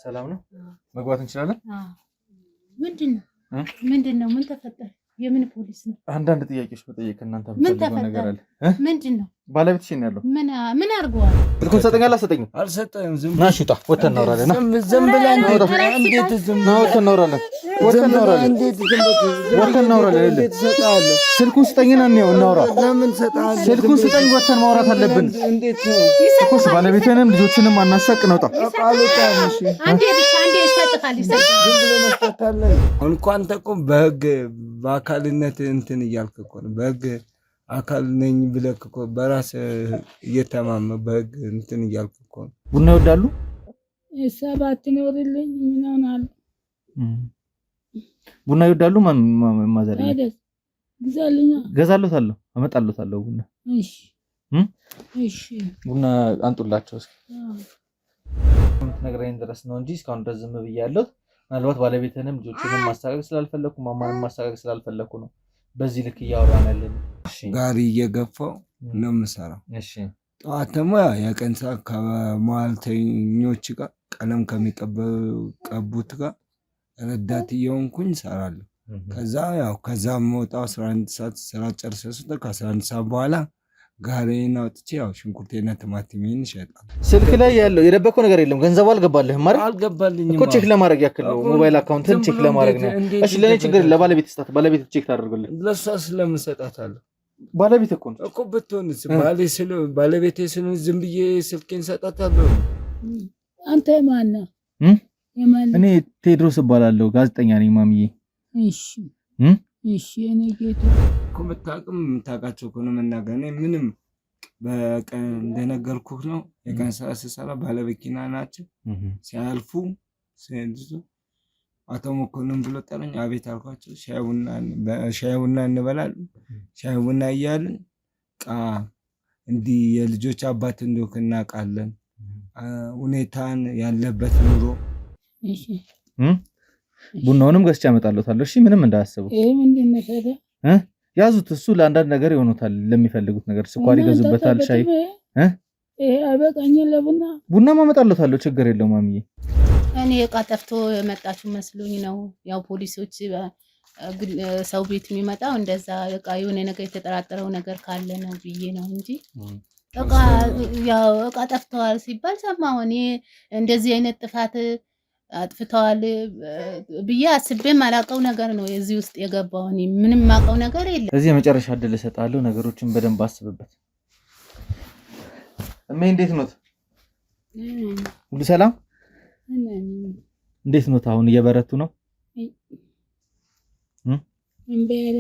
ሰላም ነው መግባት እንችላለን ምንድነው ምን ተፈጠረ የምን ፖሊስ ነው አንዳንድ ጥያቄዎች መጠየቅ እናንተ ምን ነገር አለ ምንድነው ባለቤትሽ ነው ያለው ምን አርጓል ልኮ ሰጠኛላ ሰጠኝ አልሰጠኝም ዝም ናሽታ ወተን እናወራለን ዝም ብለን እንዴት ዝም ወተን እናወራለን እንዴት ሰጣለሁ ስልኩን ስጠኝና ነው እናወራ ለምን ሰጣለሁ ስልኩን ስጠኝ ወተን ማውራት አለብን እንዴት እኮስ ባለቤቴንም ልጆችንም አናሳቅ ነውጣ አቃሉታሽ አንዴ ይሰጥካል ዝም ብሎ መስጠታለ እንኳን ተቆም በህግ በአካልነት እንትን እያልክ እኮ ነው በህግ አካል ነኝ ብለህ እኮ በራስ እየተማመ በህግ እንትን እያልክ እኮ ነው ቡና ይወዳሉ ሰባት ነው ምናምን አለ ቡና ይወዳሉ ማዘር አይደል ግዛልኛ ገዛለታለሁ አመጣለታለሁ ቡና እሺ ቡና አንጡላቸው እስኪ ነገረኝ ድረስ ነው እንጂ እስካሁን ድረስ ዝም ብያለሁ ምናልባት ባለቤትንም ልጆችንም ማስተካከል ስላልፈለኩ ማማንም ማስተካከል ስላልፈለኩ ነው በዚህ ልክ እያወራን ያለን እሺ ጋሪ እየገፋው ነው የምሰራው እሺ ጠዋትማ የቀን ሰዓት ከመዋልተኞች ጋር ቀለም ከሚቀቡት ጋር ረዳት እየሆንኩኝ እሰራለሁ ከዛ መውጣው 11 ሰዓት ስራ ጨርሰህ ከ11 ሰዓት በኋላ ጋሪና ወጥቼ ሽንኩርቴና ቲማቲሜን ይሸጣል ስልክ ላይ ያለው የደበቀው ነገር የለም ገንዘብ አልገባልህም ማለት አልገባልኝም እኮ ቼክ ለማድረግ ያክል ነው ሞባይል አካውንትን ቼክ ለማድረግ ነው እሺ ለኔ ችግር ለባለቤት ስጣት ባለቤት ቼክ ታደርግልኝ ለሷ ስለምሰጣታለሁ ባለቤት እኮ ብትሆንስ ባለቤቴ ስለሆነ ዝም ብዬ ስልኬን ሰጣታለሁ አንተ ማን ነህ እኔ ቴድሮስ እባላለሁ ጋዜጠኛ ነኝ ማሚዬ እሺ እኔ ጌታ ኮምታቅም ታቃቸው ኮነ መናገር እኔ ምንም በቀን እንደነገርኩህ ነው የቀን ሰዓት ስሰራ ባለበኪና ናቸው ሲያልፉ ሲንዙ አተሞኮንም ብሎ ጠረኝ አቤት አልኳቸው ሻይውና እንበላለን ሻይውና እያልን እንዲ የልጆች አባት እንደሆነ እናቃለን ሁኔታን ያለበት ኑሮ እሺ ቡናውንም ገዝቼ አመጣለታለሁ እሺ ምንም እንዳያስቡ ምንድነው ታዲያ ያዙት እሱ ለአንዳንድ ነገር ይሆኑታል ለሚፈልጉት ነገር ስኳር ይገዙበታል ሻይ አበቃኝ ቡና ማመጣለታለሁ ችግር የለውም ማሚዬ እኔ እቃ ጠፍቶ የመጣችሁ መስሎኝ ነው ያው ፖሊሶች ሰው ቤት የሚመጣው እንደዛ እቃ የሆነ ነገር የተጠራጠረው ነገር ካለ ነው ብዬ ነው እንጂ እቃ ጠፍተዋል ሲባል ሰማሁ እኔ እንደዚህ አይነት ጥፋት አጥፍተዋል ብዬ አስቤም አላቀው ነገር ነው እዚህ ውስጥ የገባው እኔ ምንም ማቀው ነገር የለም እዚህ የመጨረሻ እድል እሰጣለሁ ነገሮችን በደንብ አስብበት እንዴት ነው ሁሉ ሰላም እንዴት ነው አሁን እየበረቱ ነው እንበለ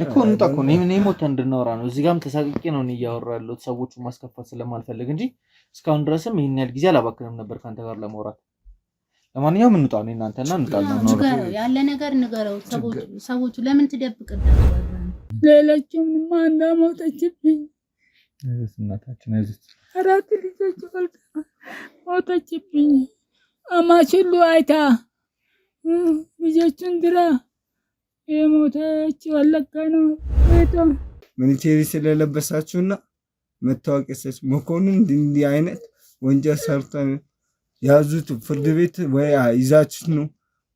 እኮ እኔ ሞተ እንድናወራ ነው እዚህ ጋርም ተሳቅቄ ነው እያወራሁ ያለሁት ሰዎቹን ማስከፋት ስለማልፈልግ እንጂ እስካሁን ድረስም ይሄን ያህል ጊዜ አላባከንም ነበር ካንተ ጋር ለማውራት ለማንኛውም እንጣው ነው እናንተና እንጣው ነው ያለ ነገር ንገረው ሰዎቹ ለምን ትደብቅላችኋል ሌሎችም ማንዳ ሞተችብኝ እናታችን አይዞት አራት ልጆች ሞተችብኝ አማችሉ አይታ ልጆቹን ድራ የሞተች ወለጋ ነው ቤቷ ሚሊቴሪ ስለለበሳችሁና መታወቂያ መኮንን እንዲህ አይነት ወንጀል ሰርተን ያዙት ፍርድ ቤት ወይ ይዛችሁ ነው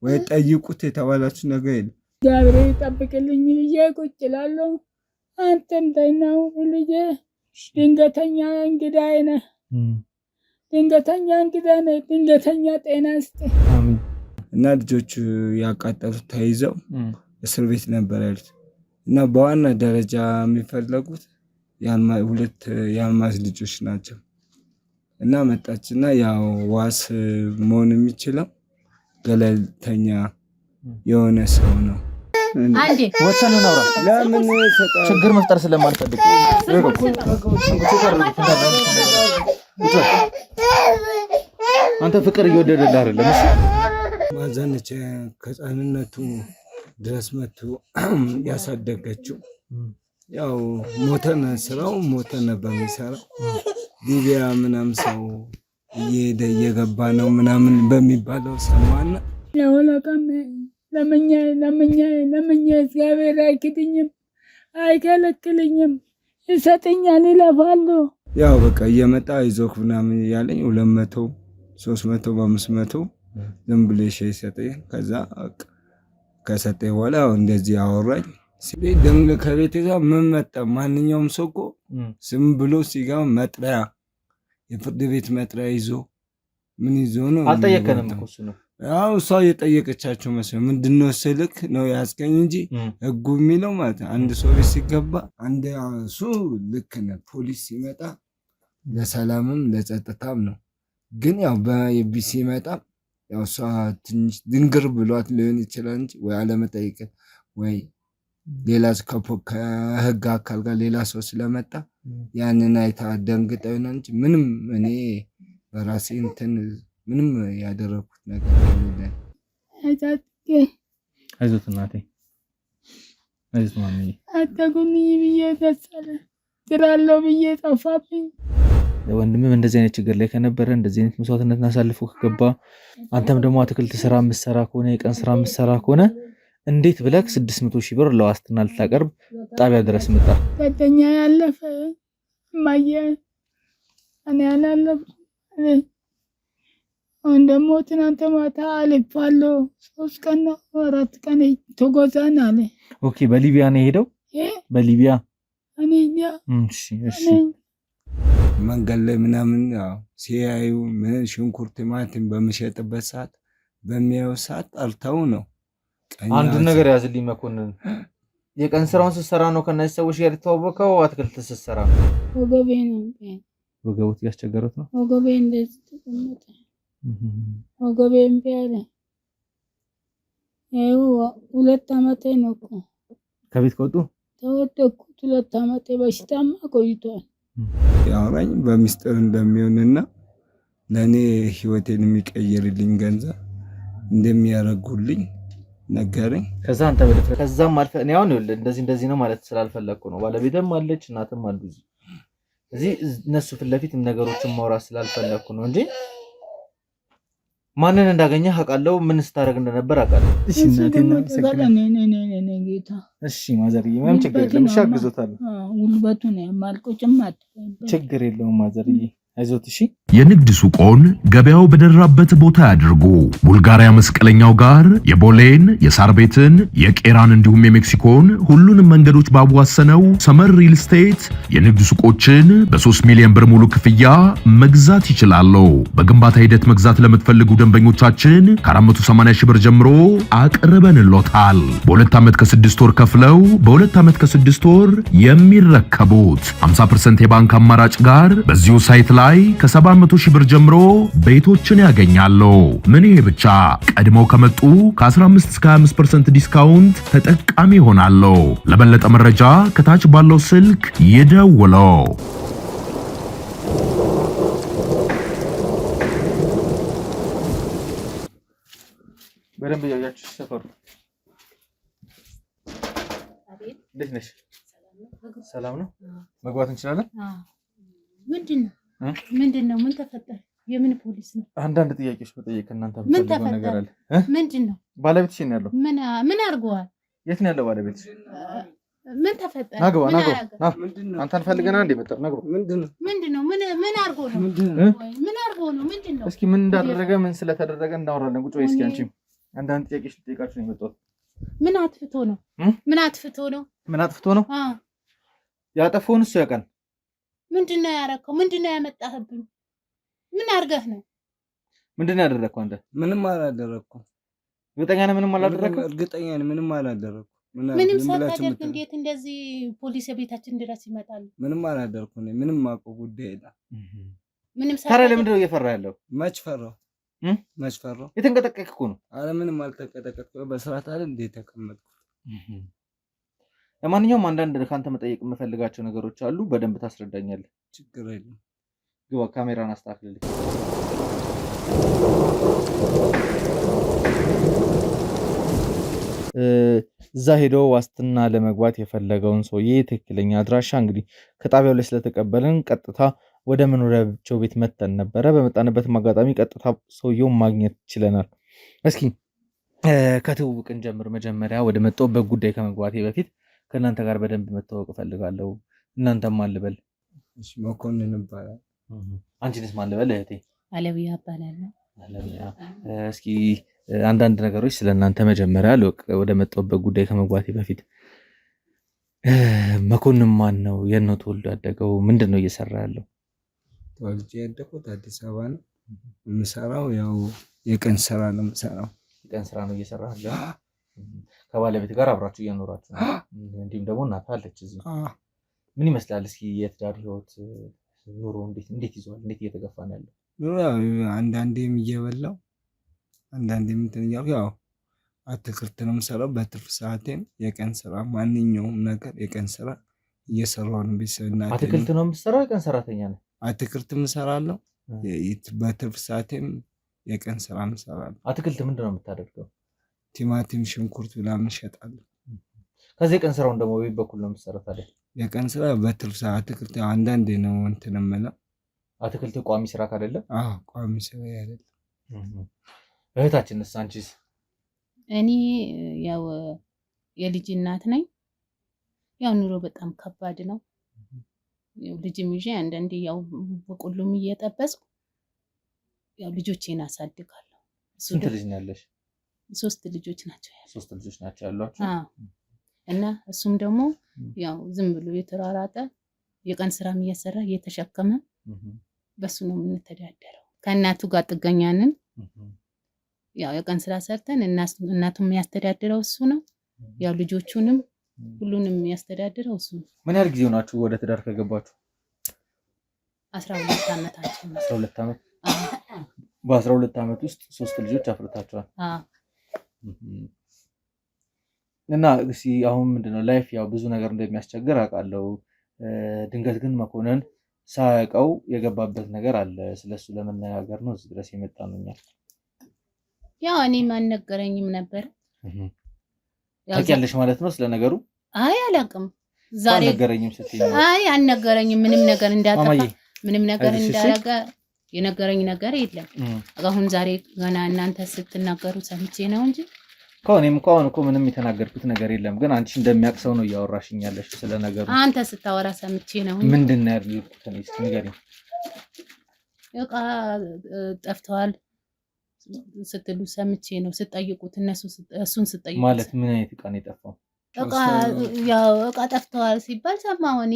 ወይ ጠይቁት የተባላችሁ ነገር የለም እግዚአብሔር ይጠብቅልኝ ብዬ ቁጭ እላለሁ አንተም ተይናው ልጄ ድንገተኛ እንግዳ ነህ ድንገተኛ ጤና ይስጥ አሜን እና ልጆቹ ያቃጠሉት ተይዘው እስር ቤት ነበር ያሉት እና በዋና ደረጃ የሚፈለጉት ሁለት የአልማዝ ልጆች ናቸው እና መጣችና ያው ዋስ መሆን የሚችለው ገለልተኛ የሆነ ሰው ነው አንዴ ወተን ነው ለምን ችግር መፍጠር ስለማልፈልግ አንተ ፍቅር እየወደደልህ አይደለም እሺ ማዘነች ከጻንነቱ ድረስ መጥቶ ያሳደገችው ያው ሞተን ነበር የሚሰራው ሊቢያ ምናምን ሰው እየገባ ነው ምናምን በሚባለው ሰማና ለወላቀም ለምኛ እግዚአብሔር አይከለክልኝም ይሰጠኛል ይለፋሉ ያው በቃ እየመጣ ይዞክ ምናምን ያለኝ 200 300 በ500 ዝም ብሎ ይሰጠኝ። ከዛ ከሰጠኝ በኋላ እንደዚህ አወራኝ። ደንግ ከቤት ጋር ምን መጣ? ማንኛውም ሰው እኮ ዝም ብሎ ሲጋር መጥሪያ የፍርድ ቤት መጥሪያ ይዞ ምን ይዞ ነው? አልጠየቀንም እኮ እሱ ነው። ያው እሷ የጠየቀቻቸው መሰለኝ። ምንድነው ስልክ ነው ያስገኝ እንጂ ህጉ የሚለው ማለት አንድ ሰው ቤት ሲገባ አንድ እሱ ልክ ነው። ፖሊስ ሲመጣ ለሰላምም ለጸጥታም ነው። ግን ያው በቢሲ ሲመጣ ያው እሷ ትንሽ ድንግር ብሏት ሊሆን ይችላል እንጂ ወይ አለመጠየቅ ወይ ሌላ ከህግ አካል ጋር ሌላ ሰው ስለመጣ ያንን አይታ ደንግጠው ነው እንጂ ምንም እኔ በራሴ እንትን ምንም ያደረኩት ነገር የለም። አይዞት እናቴ አይዞት ማሚ አታጎኒ ብዬ ተሰለ ትራለው ብዬ ጠፋብኝ። ወንድምም እንደዚህ አይነት ችግር ላይ ከነበረ እንደዚህ አይነት መስዋዕትነትን አሳልፎ ከገባ አንተም ደግሞ አትክልት ስራ የምትሰራ ከሆነ የቀን ስራ የምትሰራ ከሆነ እንዴት ብለክ 600,000 ብር ለዋስትና ልታቀርብ ጣቢያ ድረስ መጣ? ጓደኛ ያለፈ ማየ እኔ ያላለፈ አሁን ደግሞ ትናንት ማታ አልፋለሁ 3 ቀን ነው 4 ቀን ተጎዛን አለ። ኦኬ በሊቢያ ነው የሄደው? በሊቢያ እኔ እሺ መንገድ ላይ ምናምን ያው ሲያዩ ምን ሽንኩርት ቲማቲም በመሸጥበት ሰዓት በሚያዩ ሰዓት ጠርተው ነው። አንድ ነገር ያዝልኝ መኮንን፣ የቀን ስራውን ስትሰራ ነው ከነዚህ ሰዎች ጋር የተዋወቀው? አትክልት ስትሰራ ነው? ወገቤ ነው ወገቡት ያስቸገሩት ነው። ወገቤ እንደዚህ ተቀመጠ። ወገቤ እምቢ አለ። ይኸው 2 ዓመቴ ነው እኮ ከቤት ከወጡ ተወደኩት። 2 ዓመቴ በሽታማ ቆይቷል። ያወራኝ በሚስጥር እንደሚሆንና ለእኔ ህይወቴን የሚቀይርልኝ ገንዘብ እንደሚያደርጉልኝ ነገረኝ። ከዛ አንተ በደፍረ ከዛም አልፈ እኔ አሁን እንደዚህ ነው ማለት ስላልፈለኩ ነው። ባለቤትም አለች እናትም አሉ እዚህ እነሱ ፊት ለፊት ነገሮችን ማውራት ስላልፈለኩ ነው እንጂ ማንን እንዳገኘህ አውቃለሁ፣ ምን ስታደርግ እንደነበር አውቃለሁ። እሺ እናቴና ጌታ እሺ ማዘርዬ ምንም ችግር የለም። እሺ አግዞታለሁ። ጉልበቱ ነው የማልቆጭም ችግር የለውም ማዘርዬ አይዞት። እሺ የንግድ ሱቆን ገበያው በደራበት ቦታ ያድርጉ። ቡልጋሪያ መስቀለኛው ጋር የቦሌን፣ የሳር ቤትን፣ የቄራን እንዲሁም የሜክሲኮን ሁሉንም መንገዶች ባዋሰነው ሰመር ሪል ስቴት የንግድ ሱቆችን በ3 ሚሊዮን ብር ሙሉ ክፍያ መግዛት ይችላሉ። በግንባታ ሂደት መግዛት ለምትፈልጉ ደንበኞቻችን ከ480 ሺህ ብር ጀምሮ አቅርበንሎታል። በ2 ዓመት ከ6 ወር ከፍለው በ2 ዓመት ከ6 ወር የሚረከቡት 50% የባንክ አማራጭ ጋር በዚሁ ሳይት ላይ ከ700 ሺህ ብር ጀምሮ ቤቶችን ያገኛሉ። ምን ይሄ ብቻ ቀድመው ከመጡ ከ15 እስከ 25% ዲስካውንት ተጠቃሚ ይሆናሉ። ለበለጠ መረጃ ከታች ባለው ስልክ ይደውሉ። በደንብ ያያችሁ ሰፈሩ እንዴት ነሽ? ሰላም ነው። መግባት እንችላለን? ምንድነው? ምን ተፈጠረ? የምን ፖሊስ ነው? አንዳንድ ጥያቄዎች መጠየቅ እናንተ የምትፈልገው ነገር አለ። ምንድነው? ባለቤትሽ ነው ያለው? ምን አርጓል? የት ነው ያለው ባለቤትሽ? ምን ተፈጠረ? ናግባ አንተን ፈልገና እንደ መጣ ናግባ። ምንድነው? ምን አርጎ ነው? ምን አርጎ ነው? ምንድነው? እስኪ ምን እንዳደረገ ምን ስለተደረገ እናወራለን። ቁጭ በይ እስኪ። አንቺም አንዳንድ ጥያቄዎች ልጠይቃችሁ ነው የመጣሁት። ምን አጥፍቶ ነው? ምን አጥፍቶ ነው? ምን አጥፍቶ ነው? ያጠፋውን እሱ ያውቃል። ምንድነው ያረከው? ምንድነው ያመጣህብኝ? ምን አርገህ ነው? ምንድነው ያደረከው አንተ? ምንም አላደረኩም። እርግጠኛ ነህ? ምንም አላደረከው? እርግጠኛ ነኝ ምንም አላደረኩም። ምንም ሳታደርግ እንዴት እንደዚህ ፖሊስ ቤታችን ድረስ ይመጣሉ? ምንም አላደረኩም። ምንም ማውቀው ጉዳይ የለም። ምንም ታዲያ ለምንድን ነው እየፈራ ያለው? መች ፈራው? የተንቀጠቀጥክ እኮ ነው። አረ ምንም አልተንቀጠቀጥኩም። በስርዓት አይደል እንደ ተቀመጥኩ። ለማንኛውም አንዳንድ ካንተ መጠየቅ የምፈልጋቸው ነገሮች አሉ። በደንብ ታስረዳኛለህ። ችግር የለም። ግባ። ካሜራን አስተካክልልኝ። እዛ ሄዶ ዋስትና ለመግባት የፈለገውን ሰውዬ ትክክለኛ አድራሻ እንግዲህ ከጣቢያው ላይ ስለተቀበልን ቀጥታ ወደ መኖሪያቸው ቤት መተን ነበረ። በመጣንበትም አጋጣሚ ቀጥታ ሰውየውን ማግኘት ችለናል። እስኪ ከትውውቅን ጀምር። መጀመሪያ ወደ መጣሁበት ጉዳይ ከመግባቴ በፊት ከእናንተ ጋር በደንብ መተዋወቅ እፈልጋለሁ። እናንተም ማን ልበል? እሺ መኮንን ይባላል። አንቺንስ ማን ልበል? እህቴ አለብያ እባላለሁ። አለብያ እስኪ አንዳንድ ነገሮች ስለናንተ መጀመሪያ ወደ መጣሁበት ጉዳይ ከመግባቴ በፊት መኮንን ማን ነው? የት ነው ተወልዶ ያደገው? ምንድን ነው እየሰራ ያለው? ተወልጄ ያደግኩት አዲስ አበባ ነው። የምሰራው ያው የቀን ስራ ነው የምሰራው። የቀን ስራ ነው እየሰራ ያለው። ከባለቤት ጋር አብራችሁ እየኖራችሁ ነው? እንዲሁም ደግሞ እናት አለች እዚህ። ምን ይመስላል እስኪ የትዳር ህይወት ኑሮ እንዴት ይዟል? እንዴት እየተገፋ ነው ያለው? አንዳንዴም እየበላው አንዳንዴም እንትን እያልኩ ያው አትክልት ነው የምሰራው። በትርፍ ሰዓቴም የቀን ስራ ማንኛውም ነገር የቀን ስራ እየሰራሁ ነው። ቤተሰብና አትክልት ነው የምሰራው? የቀን ሰራተኛ ነው? አትክልት እሰራለሁ። በትርፍ ሰዓቴም የቀን ስራ እሰራለሁ። አትክልት ምንድን ነው የምታደርገው? ቲማቲም፣ ሽንኩርት ምናምን እሸጣለሁ። ከዚህ የቀን ስራውን ደግሞ በቤት በኩል ነው የምትሰራው ታዲያ? የቀን ስራ በትርፍ ሰዓት አትክልት አንዳንዴ ነው እንትን የምለው። አትክልት ቋሚ ስራ ካደለ? አዎ ቋሚ ስራ አይደለም። እህታችንስ አንቺስ? እኔ ያው የልጅ እናት ነኝ። ያው ኑሮ በጣም ከባድ ነው። ያው ልጅም ይዤ አንዳንዴ ያው በቆሎም እየጠበስኩ ያው ልጆቼን አሳድጋለሁ። ስንት ልጅ ነው ያለሽ? 3 ልጆች ናቸው ያሉት። 3 ልጆች ናቸው ያሏችሁ? አዎ። እና እሱም ደግሞ ያው ዝም ብሎ የተራራጠ የቀን ስራም እየሰራ እየተሸከመ በሱ ነው የምንተዳደረው። ከእናቱ ጋር ጥገኛንን ያው የቀን ስራ ሰርተን እናቱም የሚያስተዳድረው እሱ ነው። ያው ልጆቹንም ሁሉንም የሚያስተዳድረው እሱ ነው። ምን ያህል ጊዜ ሆናችሁ ወደ ትዳር ከገባችሁ? 12 ዓመታችን ነው። 12 ዓመት? በ12 ዓመት ውስጥ 3 ልጆች አፍርታችኋል? እና እስኪ አሁን ምንድነው ላይፍ ያው ብዙ ነገር እንደሚያስቸግር አውቃለሁ። ድንገት ግን መኮንን ሳያውቀው የገባበት ነገር አለ። ስለሱ ለመነጋገር ነው እዚህ ድረስ የመጣ ነው። ያው እኔም አልነገረኝም ነበር። ታውቂያለሽ ማለት ነው ስለ ነገሩ? አይ አላውቅም። ዛሬ አልነገረኝም ስትይ? አይ አልነገረኝም። ምንም ነገር እንዳጠፋ ምንም ነገር እንዳረገ የነገረኝ ነገር የለም። አሁን ዛሬ ገና እናንተ ስትናገሩ ሰምቼ ነው እንጂ እኔም አሁን ምንም የተናገርኩት ነገር የለም። ግን አንቺ እንደሚያውቅ ሰው ነው እያወራሽኝ ያለሽ ስለ ነገሩ። አንተ ስታወራ ሰምቼ ነው እንጂ ምንድን ነው ያልኩት? እስኪ ንገሪኝ። እቃ ጠፍተዋል ስትሉ ሰምቼ ነው። ስጠይቁት እሱን ስጠይቁት ማለት ምን አይነት እቃ ነው የጠፋው? እቃ ጠፍተዋል ሲባል ሰማሁ። እኔ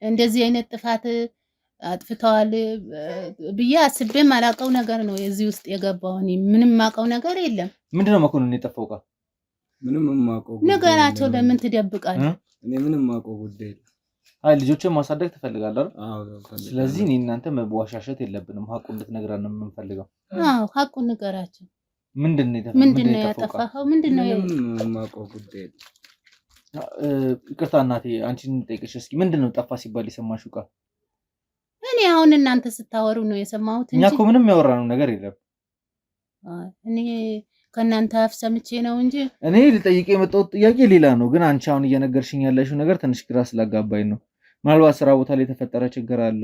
እንደዚህ አይነት ጥፋት አጥፍተዋል ብዬ አስቤም አላውቀው ነገር ነው እዚህ ውስጥ የገባው። እኔ ምንም የማውቀው ነገር የለም። ምንድነው መኮንን የጠፋው እቃ? ምንም የማውቀው ነገራቸው ለምን ትደብቃለህ? እኔ ምንም የማውቀው ጉዳይ የለም። አይ ልጆችን ማሳደግ ትፈልጋለህ አይደል? አዎ። ስለዚህ እኔ እናንተ መዋሻሸት የለብንም። ሀቁን እንድትነግረን ነው የምንፈልገው። አዎ ሀቁን ንገራቸው። ምንድነው ያጠፋኸው? ምንድነው? ምንም የማውቀው ጉዳይ የለም። ይቅርታ እናቴ አንቺን ጠይቅሽ እስኪ ምንድነው ጠፋ ሲባል የሰማሽው እቃ? እኔ አሁን እናንተ ስታወሩ ነው የሰማሁት እንጂ እኛ እኮ ምንም ያወራነው ነገር የለም። እኔ ከእናንተ አፍ ሰምቼ ነው እንጂ እኔ ልጠይቅ የመጣሁት ጥያቄ ሌላ ነው። ግን አንቺ አሁን እየነገርሽኝ ያለሽው ነገር ትንሽ ግራ ስላጋባኝ ነው። ምናልባት ስራ ቦታ ላይ የተፈጠረ ችግር አለ?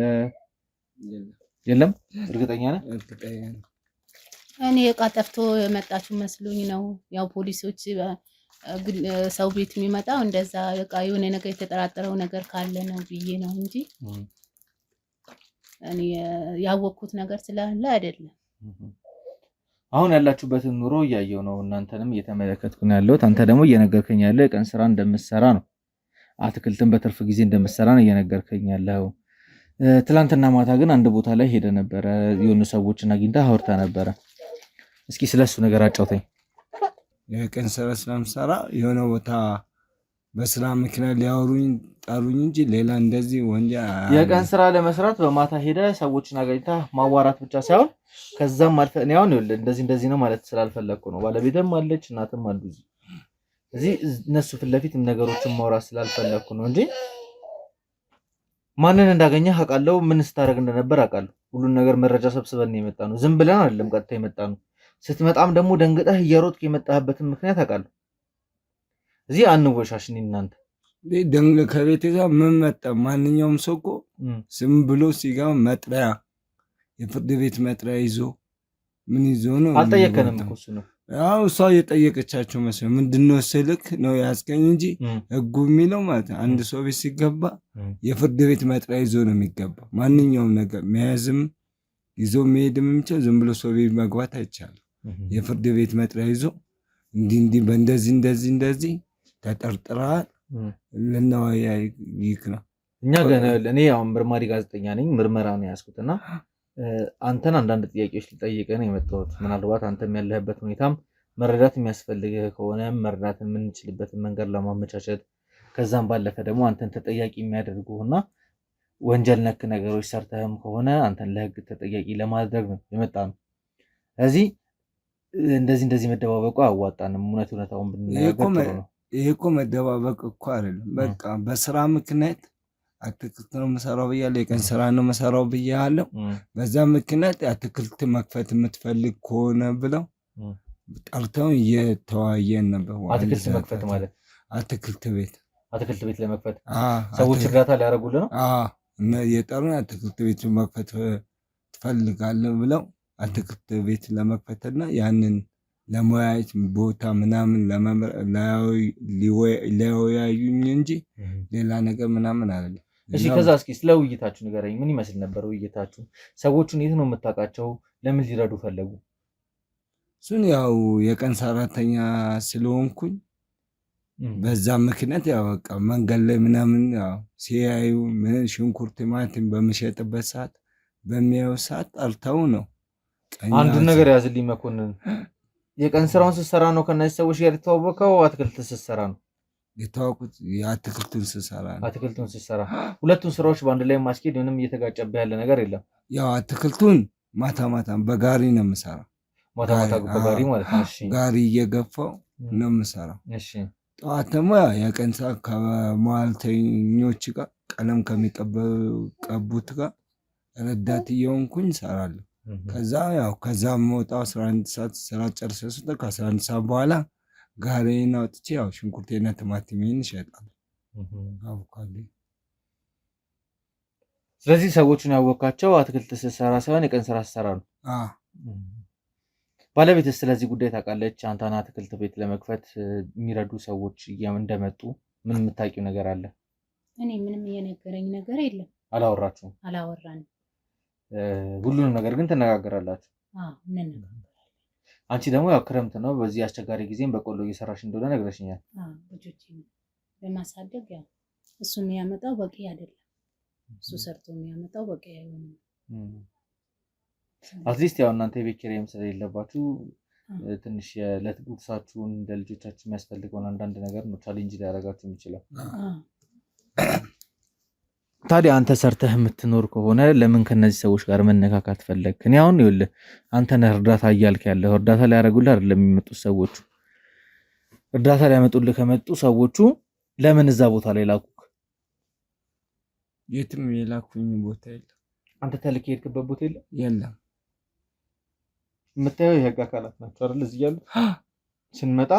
የለም? እርግጠኛ ነህ? እኔ እቃ ጠፍቶ የመጣችሁ መስሎኝ ነው። ያው ፖሊሶች ሰው ቤት የሚመጣው እንደዛ እቃ የሆነ ነገር የተጠራጠረው ነገር ካለ ነው ብዬ ነው እንጂ እኔ ያወቅኩት ነገር ስላለ አይደለም። አሁን ያላችሁበትን ኑሮ እያየው ነው። እናንተንም እየተመለከትኩ ነው ያለሁት። አንተ ደግሞ እየነገርከኝ ያለው የቀን ስራ እንደምትሰራ ነው። አትክልትን በትርፍ ጊዜ እንደምትሰራ ነው እየነገርከኝ ያለው። ትላንትና ማታ ግን አንድ ቦታ ላይ ሄደ ነበረ። የሆኑ ሰዎችን አግኝተህ አውርታ ነበረ። እስኪ ስለሱ ነገር አጫውተኝ። የቀን ስራ ስለምሰራ የሆነ ቦታ በስራ ምክንያት ሊያወሩኝ ጠሩኝ እንጂ ሌላ እንደዚህ ወንጀል የቀን ስራ ለመስራት በማታ ሄደ ሰዎችን አገኝተህ ማዋራት ብቻ ሳይሆን ከዛም አልፈ እኔ አሁን እንደዚህ ነው ማለት ስላልፈለኩ ነው። ባለቤትም አለች እናትም አሉ እዚህ እነሱ ፊት ለፊት ነገሮችን ማውራት ስላልፈለኩ ነው እንጂ ማንን እንዳገኘህ አውቃለሁ። ምን ስታደርግ እንደነበር አውቃለሁ። ሁሉን ነገር መረጃ ሰብስበን ነው የመጣ ነው። ዝም ብለን አይደለም ቀጥታ የመጣ ነው። ስትመጣም ደግሞ ደንግጠህ እየሮጥክ የመጣህበትን ምክንያት አውቃለሁ። እዚህ አንወሻሽኝ እናንተ ደንግ ከቤት ጋር ምን መጣ? ማንኛውም ሰው እኮ ዝም ብሎ ሲጋር መጥሪያ የፍርድ ቤት መጥሪያ ይዞ ምን ይዞ ነው? አልጠየቀንም እኮ እሱ ነው። ያው እሷ የጠየቀቻቸው መስሎኝ ምንድነው ስልክ ነው ያስገኝ እንጂ ህጉ የሚለው ማለት አንድ ሰው ቤት ሲገባ የፍርድ ቤት መጥሪያ ይዞ ነው የሚገባ። ማንኛውም ነገር መያዝም ይዞ መሄድ የሚችለው ዝም ብሎ ሰው ቤት መግባት አይቻልም። የፍርድ ቤት መጥሪያ ይዞ እንዲህ እንደዚህ ተጠርጥረሃል ልናወያይ ነው። እኛ ገና እኔ አሁን ምርማሪ ጋዜጠኛ ነኝ፣ ምርመራ ነው ያዝኩትና አንተን አንዳንድ ጥያቄዎች ልጠይቅህ ነው የመጣሁት። ምናልባት አንተም ያለህበት ሁኔታም መረዳት የሚያስፈልግህ ከሆነ መረዳት የምንችልበትን መንገድ ለማመቻቸት ከዛም ባለፈ ደግሞ አንተን ተጠያቂ የሚያደርጉና ወንጀል ነክ ነገሮች ሰርተህም ከሆነ አንተን ለህግ ተጠያቂ ለማድረግ ነው የመጣ ነው። ስለዚህ እንደዚህ መደባበቁ አያዋጣንም። እውነታውን ብንነጋገር ጥሩ ነው። ይሄ እኮ መደባበቅ እኮ አይደለም። በቃ በስራ ምክንያት አትክልት ነው የምሰራው ብያለሁ፣ የቀን ስራ ነው የምሰራው ብያለሁ። በዛ ምክንያት አትክልት መክፈት የምትፈልግ ከሆነ ብለው ጠርተው እየተወያየን ነበር። አትክልት መክፈት ማለት አትክልት ቤት ለመክፈት ሰዎች እርዳታ ሊያደርጉልህ ነው የጠሩን። አትክልት ቤት መክፈት ትፈልጋለህ ብለው አትክልት ቤት ለመክፈትና ያንን ለመወያየት ቦታ ምናምን ሊወያዩኝ እንጂ ሌላ ነገር ምናምን አይደለም። እሺ ከዛ እስኪ ስለ ውይይታችሁ ንገረኝ። ምን ይመስል ነበር ውይይታችሁ? ሰዎቹን የት ነው የምታውቃቸው? ለምን ሊረዱ ፈለጉ? እሱን ያው የቀን ሰራተኛ ስለሆንኩኝ በዛ ምክንያት ያው በቃ መንገድ ላይ ምናምን ያው ሲያዩ ሽንኩርት ቲማቲም በምሸጥበት ሰዓት በሚያዩ ሰዓት ጠርተው ነው። አንዱን ነገር ያዝልኝ መኮንን፣ የቀን ስራውን ስትሰራ ነው ከነዚህ ሰዎች ጋር የተዋወቀው? አትክልት ስትሰራ ነው የተዋወቁት? የአትክልቱን ስትሰራ ነው። አትክልቱን ስትሰራ ሁለቱን ስራዎች በአንድ ላይ ማስኬድ ምንም እየተጋጨብህ ያለ ነገር የለም? ያው አትክልቱን ማታ በጋሪ ነው የምሰራው። ማታ በጋሪ ማለት ነው። እሺ ጋሪ እየገፋው ነው የምሰራው። እሺ ጠዋት ደግሞ የቀን ሰዓት ከመዋልተኞች ጋር ቀለም ከሚቀቡት ጋር ረዳት እየሆንኩኝ እሰራለሁ። ከዛ መውጣው 11 ሰዓት ስራ ጨርሼ ስወጣ ከ11 ሰዓት በኋላ ጋሪዬን አውጥቼ ያው ሽንኩርቴና ቲማቲሜን እሸጣለሁ። አቮካዶ። ስለዚህ ሰዎቹን ያወቃቸው አትክልት ስትሰራ ሳይሆን የቀን ስራ ስትሰራ ነው። ባለቤትስ ስለዚህ ጉዳይ ታውቃለች? አንተና አትክልት ቤት ለመክፈት የሚረዱ ሰዎች እንደመጡ ምን የምታውቂው ነገር አለ? እኔ ምንም የነገረኝ ነገር የለም። አላወራችሁም? አላወራንም። ሁሉንም ነገር ግን ትነጋገራላችሁ? እንነጋገራለን። አንቺ ደግሞ ያው ክረምት ነው፣ በዚህ አስቸጋሪ ጊዜም በቆሎ እየሰራሽ እንደሆነ ነግረሽኛል። ልጆችን ለማሳደግ ያው እሱ የሚያመጣው በቂ አይደለም። እሱ ሰርቶ የሚያመጣው በቂ አይሆንም። አትሊስት ያው እናንተ የቤት ኪራይም ስለሌለባችሁ ትንሽ የዕለት ጉርሳችሁን ለልጆቻችሁ የሚያስፈልገውን አንዳንድ ነገር ነው ቻሌንጅ ሊያደርጋችሁ የሚችለው። ታዲያ አንተ ሰርተህ የምትኖር ከሆነ ለምን ከነዚህ ሰዎች ጋር መነካካት ፈለግ? እኔ አሁን ይኸውልህ አንተ ነህ እርዳታ እያልክ ያለህ። እርዳታ ሊያደርጉልህ አይደለም የሚመጡት ሰዎቹ። እርዳታ ሊያመጡልህ ከመጡ ሰዎቹ ለምን እዛ ቦታ ላይ ላኩክ? የትም የላኩኝ ቦታ የለም። አንተ ተልክ የሄድክበት ቦታ የለም። የምታየው የህግ አካላት ናቸው አይደል? እዚህ ያሉት ስንመጣ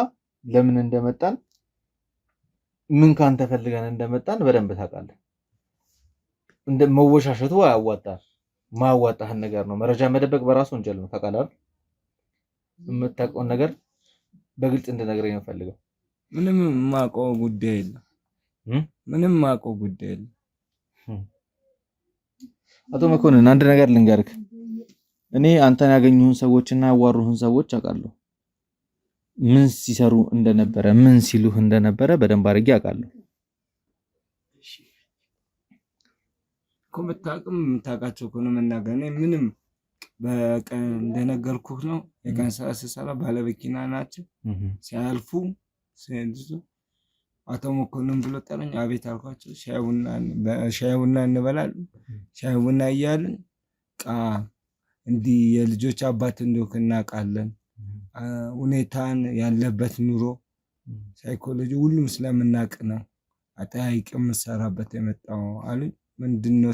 ለምን እንደመጣን ምን ካንተ ፈልገን እንደመጣን በደንብ ታውቃለህ። እንደ መወሻሸቱ አያዋጣም። ማያዋጣህን ነገር ነው። መረጃ መደበቅ በራሱ ወንጀል ነው። ታውቃለህ አይደል? የምታውቀውን ነገር በግልጽ እንድነግረኝ ነው ፈልገው። ምንም የማውቀው ጉዳይ የለም። አቶ መኮንን አንድ ነገር ልንገርክ። እኔ አንተን ያገኙህን ሰዎችና ያዋሩህን ሰዎች አውቃለሁ። ምን ሲሰሩ እንደነበረ ምን ሲሉህ እንደነበረ በደንብ አድርጌ አውቃለሁ። የምታውቃቸው ከሆነ መናገር ምንም በቀን እንደነገርኩህ ነው። የቀን ስራ ስሰራ ባለመኪና ናቸው። ሲያልፉ አቶ መኮንን ብሎ ጠረኝ። አቤት አልኳቸው። ሻይ ቡና እንበላለን። ሻይ ቡና እያልን እንዲህ የልጆች አባት እንደሆንክ እናውቃለን። ሁኔታን ያለበት ኑሮ ሳይኮሎጂ ሁሉም ስለምናውቅ ነው አጠያይቅ የምትሰራበት የመጣው አሉኝ። ምንድነው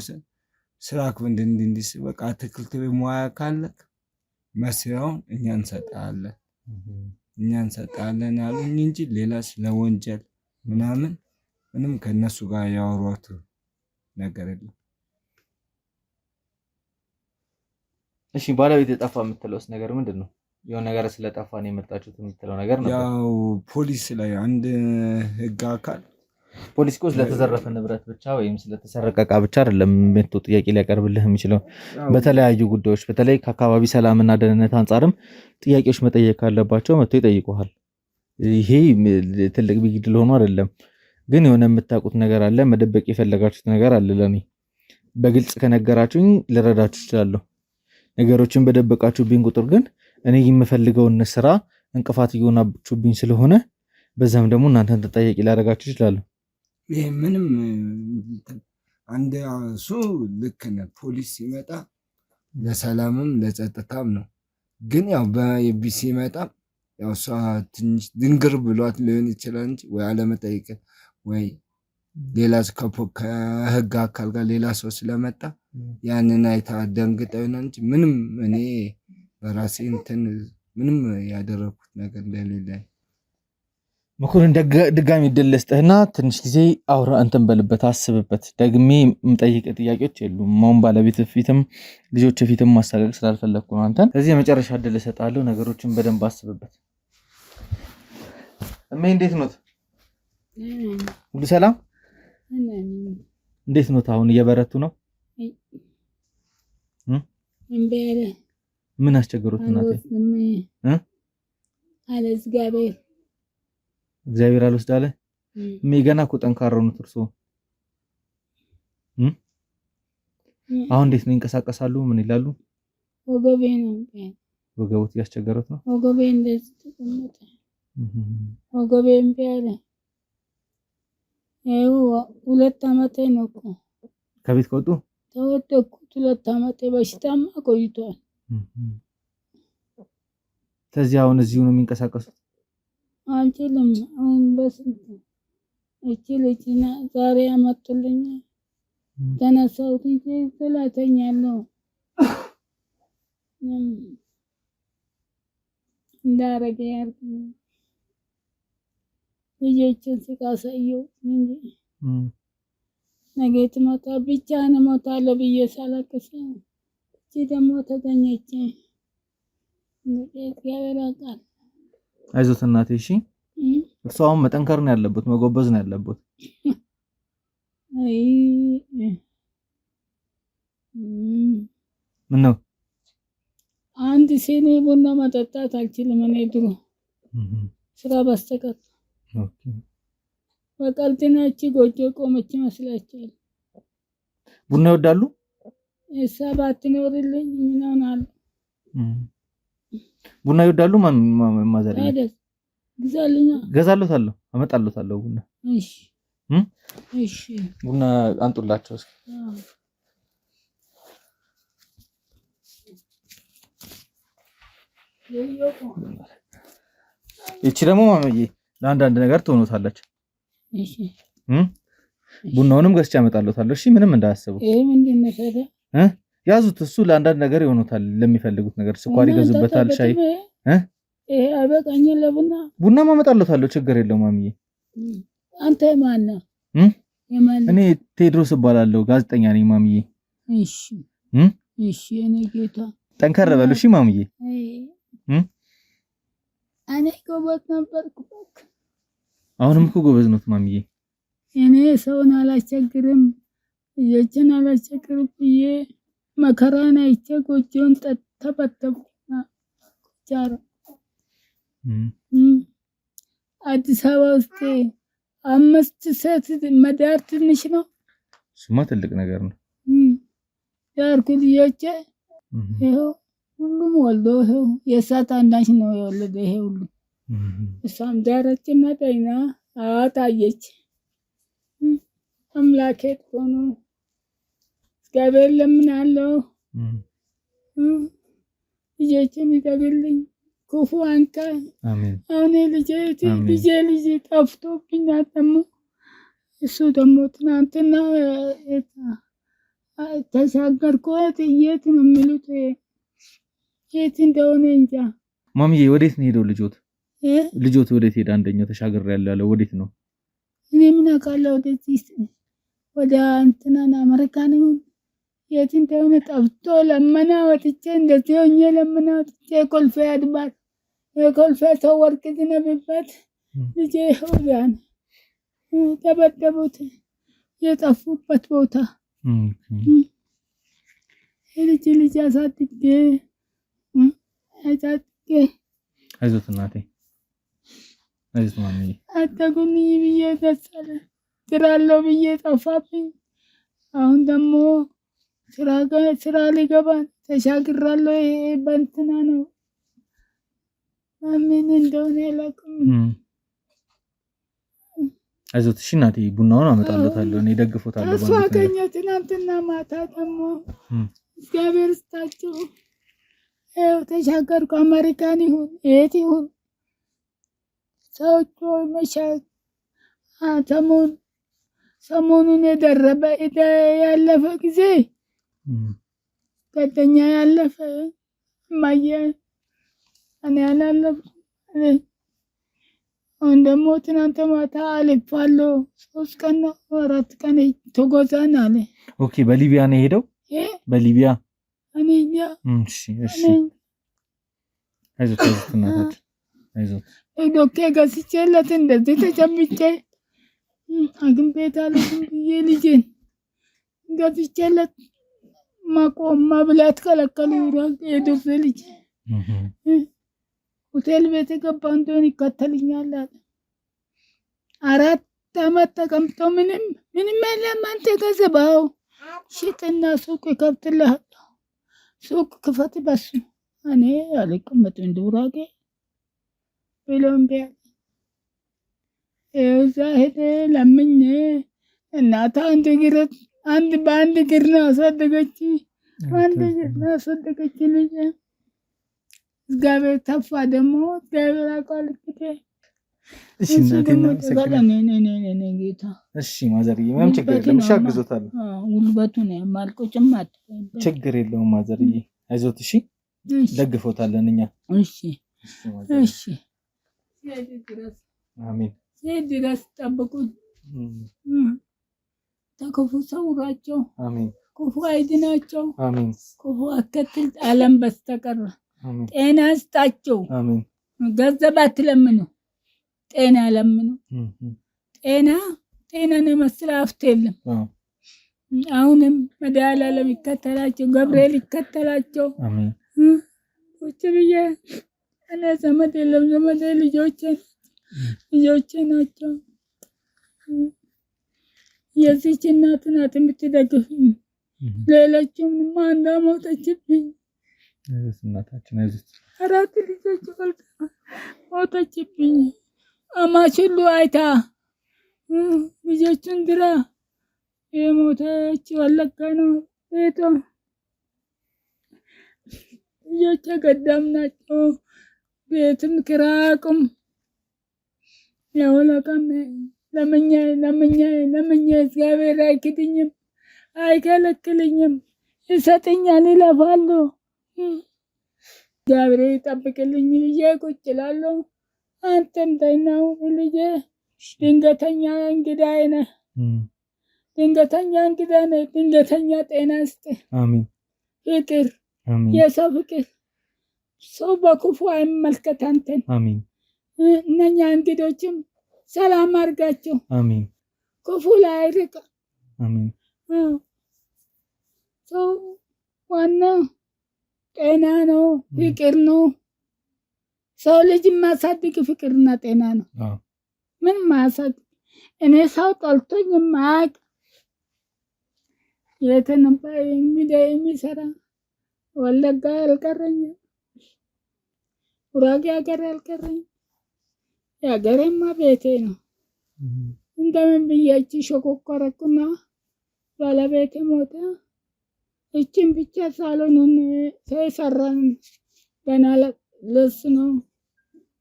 ስራክ እንዲህ በቃ አትክልት ቤት ሙያ ካለክ መስሪያውን እኛ እንሰጣለን አሉኝ እንጂ ሌላ ስለ ወንጀል ምንም ከነሱ ጋር ያወሯት ነገር የለም። እሺ ባለቤት የጠፋ የምትለውስ ነገር ምንድን ነው? የሆነ ነገር ስለጠፋ ነው የመጣችሁት የምትለው ነገር ነው? ያው ፖሊስ ላይ አንድ ህግ አካል ፖሊስ እኮ ስለተዘረፈ ንብረት ብቻ ወይም ስለተሰረቀ ዕቃ ብቻ አይደለም መጥቶ ጥያቄ ሊያቀርብልህ የሚችለው። በተለያዩ ጉዳዮች በተለይ ከአካባቢ ሰላምና ደህንነት አንጻርም ጥያቄዎች መጠየቅ ካለባቸው መጥቶ ይጠይቁሃል። ይሄ ትልቅ ቢግድ ሆኖ አይደለም፣ ግን የሆነ የምታውቁት ነገር አለ፣ መደበቅ የፈለጋችሁት ነገር አለ። ለኔ በግልጽ ከነገራችሁኝ ልረዳችሁ እችላለሁ። ነገሮችን በደበቃችሁብኝ ቁጥር ግን እኔ የምፈልገውን ስራ እንቅፋት እየሆናችሁብኝ ስለሆነ በዛም ደግሞ እናንተን ተጠያቂ ላደርጋችሁ እችላለሁ። ይሄ ምንም አንድ እሱ ልክ ነህ። ፖሊስ ሲመጣ ለሰላምም ለጸጥታም ነው። ግን ያው በቢሲ ሲመጣ ያው እሷ ትንሽ ድንግር ብሏት ሊሆን ይችላል እንጂ ወይ አለመጠየቅ ወይ ሌላ ከህግ አካል ጋር ሌላ ሰው ስለመጣ ያንን አይታ ደንግጠው ነው እንጂ ምንም እኔ በራሴ እንትን ምንም ያደረኩት ነገር እንደሌለ። መኮንን ድጋሚ እድል ልስጥህና ትንሽ ጊዜ አውራ እንትን በልበት፣ አስብበት። ደግሜ የምጠይቅ ጥያቄዎች የሉም። አሁን ባለቤት ፊትም ልጆች ፊትም ማሳቀቅ ስላልፈለግኩ ነው አንተን። ስለዚህ የመጨረሻ እድል እሰጥሃለሁ። ነገሮችን በደንብ አስብበት። እሜ እንዴት ኖት? ሁሉ ሰላም? እንዴት ኖት? አሁን እየበረቱ ነው? ምን አስቸገሩት እናቴ? እግዚአብሔር አልወስድ አለ። ገና እኮ ጠንካራው ነው እርሶ። አሁን እንዴት ነው? ይንቀሳቀሳሉ? ምን ይላሉ? ወገቤ ነው። ወገቡት ያስቸገሩት ነው? ወገቤ እንደዚህ ተቀመጠ። ወገቤ እምቢ አለ። ይኸው 2 ዓመቴ ነው እኮ ከቤት ከወጡ ተወደኩት። 2 ዓመቴ በሽታማ ቆይቷል። ስለዚህ አሁን እዚሁ ነው የሚንቀሳቀሱት? አንችልም። አሁን በስንት እቺ ልጅና ዛሬ አመጡልኝ። ተነሳሁት እንጂ ተላተኛለሁ። እንዳረገ ያርግ። ልጆችን ሲቃሰየው እንጂ ነገ ትመጣ ብቻህን እሞታለሁ ብዬ ሳለቅስ እቺ ደግሞ ተገኘች። እግዚአብሔር ያውቃል። አይዞት እናቴ እሺ። እርሱ አሁን መጠንከር ነው ያለበት፣ መጎበዝ ነው ያለበት። አይ ምን ነው አንድ ሲኒ ቡና መጠጣት አልችልም እኔ ድሮ ስራ በስተቀር። ኦኬ በቀልጥናች ጎጆ ቆመች ይመስላችኋል? ቡና ይወዳሉ? እሷ ባትኖርልኝ ምን ሆናለሁ? ቡና ይወዳሉ? ማዘር አይደል? ግዛልኛ። ገዛለታለሁ፣ አመጣለታለሁ ቡና። እሺ እሺ። ቡና አንጡላቸው እስኪ። እቺ ደግሞ ማመዬ ለአንዳንድ ነገር ትሆኑታለች። እሺ ቡናውንም ገዝቼ አመጣለታለሁ። እሺ ምንም እንዳያስቡ። ይሄ ምንድን ነው ታዲያ? ያዙት። እሱ ለአንዳንድ ነገር ይሆኑታል፣ ለሚፈልጉት ነገር ስኳር ይገዙበታል፣ ሻይ። ይሄ አይበቃኝም ለቡና? ቡና ማመጣለታለሁ፣ ችግር የለውም ማሚዬ። አንተ ማን ነህ? እኔ ቴድሮስ እባላለሁ፣ ጋዜጠኛ ነኝ ማሚዬ። እሺ እሺ። እኔ ጌታ ጠንከር በሉ እሺ ማሚዬ። እኔ ጎበዝ ነበርኩ። አሁንም እኮ ጎበዝ ነው ማሚዬ። እኔ ሰውን አላስቸግርም፣ ልጆችን አላስቸግርም ብዬ መከራን አይቼ ጎጆን ተበተብኩና ቻራ አዲስ አበባ ውስጥ 5 ሴት መዳር ትንሽ ነው? እሱማ ትልቅ ነገር ነው። ዳርኩ ልጆቼ ይኸው ሁሉም ወልዶ ይኸው የእሷ ታናሽ ነው የወለደ ይሄ ሁሉ። እሷም ዳረችና ጤና አታየች። አምላኬ እኮ ነው እግዚአብሔር ለምናለሁ ልጆችን ይጠግልኝ፣ ክፉ አንተ። አሁን ልጄ ጠፍቶብኝ ደግሞ እሱ ደግሞ ትናንትና ተሻገርኩት። የት ነው የሚሉት? የት እንደሆነ እንጃ። ማሚዬ ወዴት ነው ሄደው ልጆት? ልጆት ወዴት ሄደ? አንደኛው ተሻገር ያለው ወዴት ነው? እኔ ምን አውቃለሁ። ወደዚህ ወደ እንትናን አሜሪካን የት እንደሆነ ጠፍቶ ለመና ወጥቼ እንደዚህ ሆኜ ለመና ወጥቼ ኮልፌ አድባር የኮልፌ ሰው ወርቅ ዝነብበት ልጄ ሆዳን ተበደቡት የጠፉበት ቦታ ልጅ አሳድጌ አይዞት እናቴ አይዞት ማሚ አታጉኝ ብዬ ደሳለ ስራለው ብዬ ጠፋብኝ። አሁን ደግሞ ስራ ሊገባ ተሻግራለሁ። ይሄ በእንትና ነው ምን እንደሆነ ያላቅም። አይዞት እሺ እናቴ ቡናውን አመጣለታለሁ እኔ ደግፎታለሁ። ተስፋ አገኘ ትናንትና ማታ ደግሞ እግዚአብሔር ይስጣቸው ተሻገርኩ። አሜሪካን ይሁን የት ይሁን ሰዎቹ መሻት ሰሞኑን የደረበ ያለፈ ጊዜ ጓደኛ ያለፈ ማየ እኔ ያላለፍ አሁን ደግሞ ትናንት ማታ አልፋለሁ 3 ቀን 4 ቀን ተጎዛን አለ። ኦኬ በሊቢያ ነው የሄደው በሊቢያ እኔ እሺ አይዞት እናታችን አይዞት ዶክቴ ገዝቼለት እንደዚህ ተጨብጬ አግን ቤት አለኝ ብዬ ልጄን ገዝቼለት ማቆም መብላት ከለከሉ። የዶክቴ ልጅ ሆቴል ቤት ገባ እንደሆነ ይከተልኛል አለ። 4 አመት ተቀምጦ ምንም የለም። አንተ ገዘባው ሽጥና ሱቅ ይከፍትልሃል። ሱቅ ክፈት በሱ እኔ አልቀመጥም እንደውራጌ ብሎም ቢያ እዛ ሄደ ለምኝ እናታ አንድ በአንድ እግር ነው አሳደገች። አንድ እግር ነው አሳደገች ልጅ እግዚአብሔር ተፋ ደግሞ እግዚአብሔር አቃል ከተ እሺ እናቴና ሰከነ ጌታ እሺ ማዘርዬ ምንም ችግር የለም ሻግዞታል። ጉልበቱ ነው ማልቆጭም ችግር የለውም ማዘርዬ አይዞት እሺ ደግፎታለን እኛ እሺ አሜን ድረስ ጠብቁኝ ተክፉ ሰውራቸው አሜን ክፉ አይድናቸው አሜን ክፉ አከትል ዓለም በስተቀር ጤና ስጣቸው አሜን። ገንዘብ አትለምኑ ጤና ለምኑ። ጤናን የመሰለ ሀብት የለም። አሁንም መድኃኒዓለም ይከተላቸው ገብርኤል ይከተላቸው አሜን። ቁጭ ብዬ እኔ ዘመድ የለም ዘመድ ልጆቼ ናቸው። የዚች እናት ናት የምትደግፍኝ። ሌሎችም ማንዳ ሞተችብኝ። እናታችን አይዞት 4 ልጆች ሞተችብኝ። አማች ሁሉ አይታ ልጆቹን ድራ የሞተች ወለጋ ነው ቤቷ። ልጆች ገዳም ናቸው። ቤትም ክራቁም ያወላቀም ለምኛ እግዚአብሔር አይክድኝም አይከለክልኝም ይሰጥኛል ይለፋሉ። እግዚአብሔር ይጠብቅልኝ ብዬ ቁጭ እላለሁ። አንተም ተይናው ልጄ ድንገተኛ እንግዳዬ ነህ። ድንገተኛ ጤና ስጥ አሜን። ፍቅር የሰው ፍቅር ሰው በክፉ አይመልከት አንተን አሜን። እነኛ እንግዶችም ሰላም አድርጋቸው አሜን። ክፉ ላይ አይርቅ አሜን። ሰው ዋና ጤና ነው ፍቅር ነው። ሰው ልጅ ማሳድግ ፍቅርና ጤና ነው። ምን ማሳድግ እኔ ሰው ጠልቶኝ ማቅ የተነባ የሚሰራ ወለጋ አልቀረኝ ጉራጌ ሀገር አልቀረኝ። የሀገሬማ ቤቴ ነው። እንደምን ብያች ሾኮኮረኩና ባለቤቴ ሞተ። እችን ብቻ ሳሎኑን ሰራን ገና ለስ ነው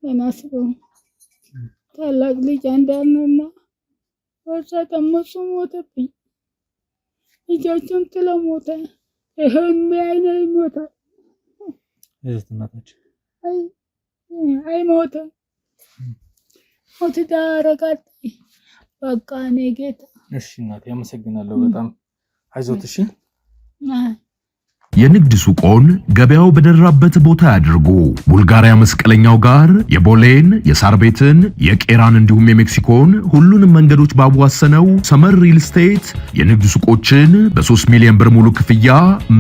ገና ስሮ ታላቅ ልጅ አንዳርነውና ወርሳ ተመሱ ሞተብኝ። ልጆቹን ጥሎ ሞተ። ይሄን አይነ ሞተ እናታችን አይ ሞተ ሞት ዳረጋት በቃ እኔ ጌታ። እሺ እናቴ አመሰግናለሁ በጣም አይዞት እሺ የንግድ ሱቆን ገበያው በደራበት ቦታ ያድርጉ። ቡልጋሪያ መስቀለኛው ጋር የቦሌን፣ የሳር ቤትን፣ የቄራን እንዲሁም የሜክሲኮን ሁሉንም መንገዶች ባዋሰነው ሰመር ሪል ስቴት የንግድ ሱቆችን በ3 ሚሊዮን ብር ሙሉ ክፍያ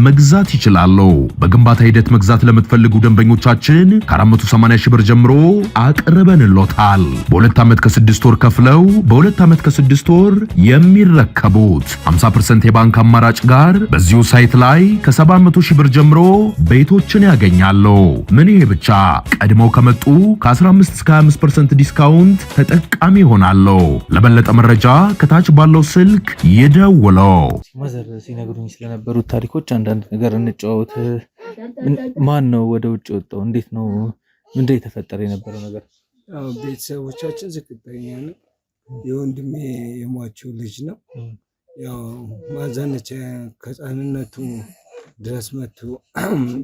መግዛት ይችላሉ። በግንባታ ሂደት መግዛት ለምትፈልጉ ደንበኞቻችን ከ480 ሺህ ብር ጀምሮ አቅርበንሎታል። በ2 ዓመት ከ6 ወር ከፍለው በ2 ዓመት ከ6 ወር የሚረከቡት 50% የባንክ አማራጭ ጋር በዚሁ ሳይት ላይ ከ700 ሺህ ብር ጀምሮ ቤቶችን ያገኛሉ። ምን ይሄ ብቻ ቀድመው ከመጡ ከ15 እስከ 25% ዲስካውንት ተጠቃሚ ይሆናሉ። ለበለጠ መረጃ ከታች ባለው ስልክ ይደውለው። ማዘር ሲነግሩኝ ስለነበሩት ታሪኮች አንዳንድ ነገር እንጫወት። ማን ነው ወደ ውጭ ወጣው? እንዴት ነው? ምንድነው የተፈጠረ የነበረው ነገር? ያው ቤተሰቦቻችን ዝቅተኛ ነው። የወንድሜ የሟቸው ልጅ ነው። ያው ማዘነች ከሕፃንነቱ ድረስ መጥቶ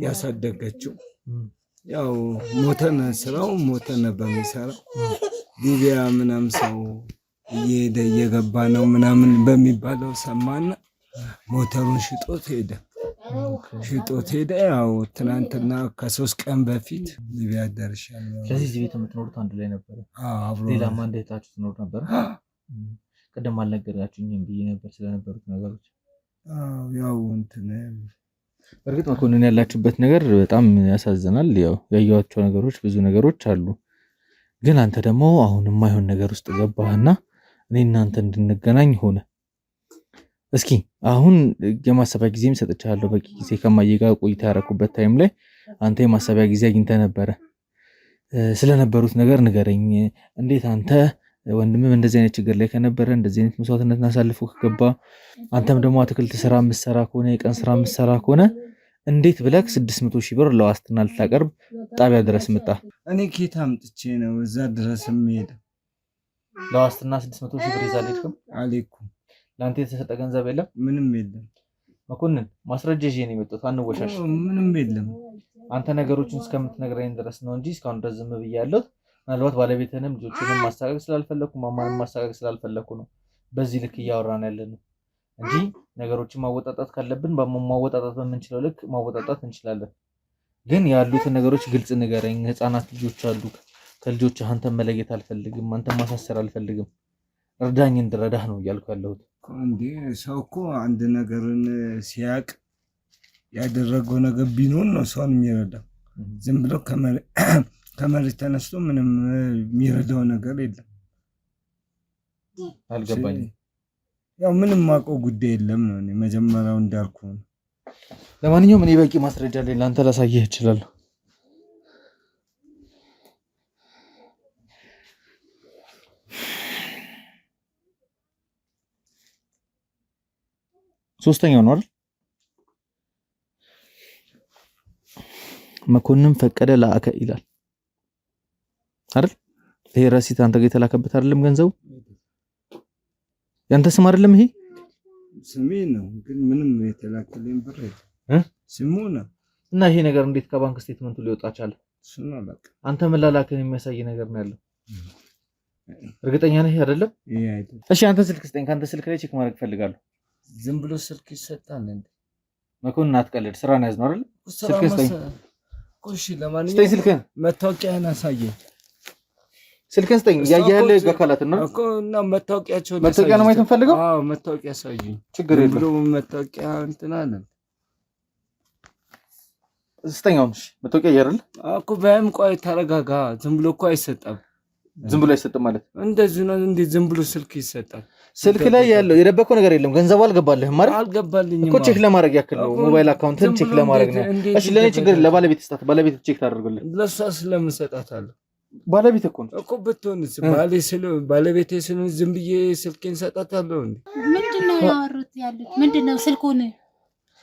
ያሳደገችው። ያው ሞተን ስራው ሞተን በሚሰራው ሊቢያ ምናምን ሰው እየሄደ እየገባ ነው ምናምን በሚባለው ሰማና ሞተሩን ሽጦት ሄደ። ያው ትናንትና ከ3 ቀን በፊት ሊቢያ ደርሻለሁ። ስለዚህ እዚህ ቤት የምትኖሩት አንድ ላይ ነበር? አብሮ ሌላም አንድ እህታችሁ ትኖር ነበር? ቀደም አልነገራችሁኝም ብዬ ነበር ስለነበሩት ነገሮች። ያው እንትን በእርግጥ መኮንን ያላችሁበት ነገር በጣም ያሳዝናል። ያው ያየኋቸው ነገሮች ብዙ ነገሮች አሉ። ግን አንተ ደግሞ አሁን የማይሆን ነገር ውስጥ ገባህና እኔ እናንተ እንድንገናኝ ሆነ። እስኪ አሁን የማሰቢያ ጊዜም ሰጥቻለሁ። በቂ ጊዜ ከማየ ጋር ቆይታ ያረኩበት ታይም ላይ አንተ የማሰቢያ ጊዜ አግኝተህ ነበረ። ስለነበሩት ነገር ንገረኝ። እንዴት አንተ ወንድምም እንደዚህ አይነት ችግር ላይ ከነበረ እንደዚህ አይነት መስዋዕትነትን አሳልፎ ከገባ አንተም ደግሞ አትክልት ስራ የምትሰራ ከሆነ የቀን ስራ የምትሰራ ከሆነ እንዴት ብለህ 600 ሺህ ብር ለዋስትና ልታቀርብ ጣቢያ ድረስ መጣ? እኔ ኬት አምጥቼ ነው እዛ ድረስ የምሄደው? ለዋስትና 600 ሺህ ብር ይዛል ልትከም አልኩም። ለአንተ የተሰጠ ገንዘብ የለም? ምንም የለም መኮንን። ማስረጃ ይዤ ነው የመጣሁት። አንወሻሽ። ምንም የለም። አንተ ነገሮችን እስከምትነግረኝ ድረስ ነው እንጂ እስካሁን ድረስ ዝም ብዬ ያለሁት። ምናልባት ባለቤትህንም ልጆችንም ማስተካከል ስላልፈለኩ ማማንም ማስተካከል ስላልፈለኩ ነው በዚህ ልክ እያወራን ያለነው እንጂ ነገሮችን ማወጣጣት ካለብን ማወጣጣት በምንችለው ልክ ማወጣጣት እንችላለን። ግን ያሉትን ነገሮች ግልጽ ንገረኝ። ህፃናት ልጆች አሉ። ከልጆች አንተን መለየት አልፈልግም። አንተን ማሳሰር አልፈልግም። እርዳኝ እንድረዳህ ነው እያልኩ ያለሁት። እንዴ ሰው እኮ አንድ ነገርን ሲያቅ ያደረገው ነገር ቢኖር ነው ሰውን የሚረዳው። ዝም ብሎ ከመሬት ተነስቶ ምንም የሚረዳው ነገር የለም። አልገባኝም። ያው ምንም ማውቀው ጉዳይ የለም ነው። እኔ መጀመሪያው እንዳልኩ ነው። ለማንኛውም እኔ በቂ ማስረጃ አለኝ፣ ለአንተ ላሳየህ እችላለሁ። ሶስተኛው ነው አይደል? መኮንን ፈቀደ ላከ ይላል አይደል? ይሄ ረሲት አንተ ጋር የተላከበት አይደለም? ገንዘቡ ያንተ ስም አይደለም? ይሄ ስሜ ነው፣ ግን ምንም የተላከልኝ ብር የለም። ስሙ ነው። እና ይሄ ነገር እንዴት ከባንክ ስቴትመንቱ ሊወጣ ቻለ? እሱን አላውቅም። አንተ መላላክን የሚያሳይ ነገር ነው ያለው። እርግጠኛ ነህ አይደለም? እሺ አንተ ስልክ ስጠኝ። ካንተ ስልክ ላይ ቼክ ማድረግ ፈልጋለሁ። ዝም ብሎ ስልክ ይሰጣል እንዴ? መኮንን አትቀልድ። ስራ ነው ያዝነው አይደል? ስልክ ስጠኝ። እሺ ለማንኛውም ስጠኝ ስልክህን። መታወቂያን አሳየኝ። ስልክህን ስጠኝ። ያያለ ገካላት ነው እኮ እና መታወቂያቸው መታወቂያ ነው ማየት እንፈልገው። አዎ መታወቂያ አሳየኝ። ችግር የለም ብሎ መታወቂያ እንትን አለ። ስጠኝ አሁን። እሺ መታወቂያ ያያል እኮ በእም ቆይ ተረጋጋ። ዝም ብሎ እኮ አይሰጣም። ዝም ብሎ አይሰጥም ማለት እንደዚህ ነው እንዴ? ዝም ብሎ ስልክ ይሰጣል? ስልክ ላይ ያለው የደበቀው ነገር የለም። ገንዘቡ አልገባልህም ማለት አልገባልኝም እኮ ቼክ ለማድረግ ያክል ነው። ሞባይል አካውንትን ቼክ ለማድረግ ነው። እሺ ለኔ ችግር ለባለቤት ስጣት። ባለቤት ቼክ ታደርግልህ። ለሷ ስለምን ሰጣታለሁ? ባለቤት እኮ ነው እኮ ብትሆንስ ባለቤቴ ስለ ዝም ብዬ ስልኬን ሰጣታለሁ እንዴ? ምንድነው ያወሩት ያሉት? ምንድነው ስልኩን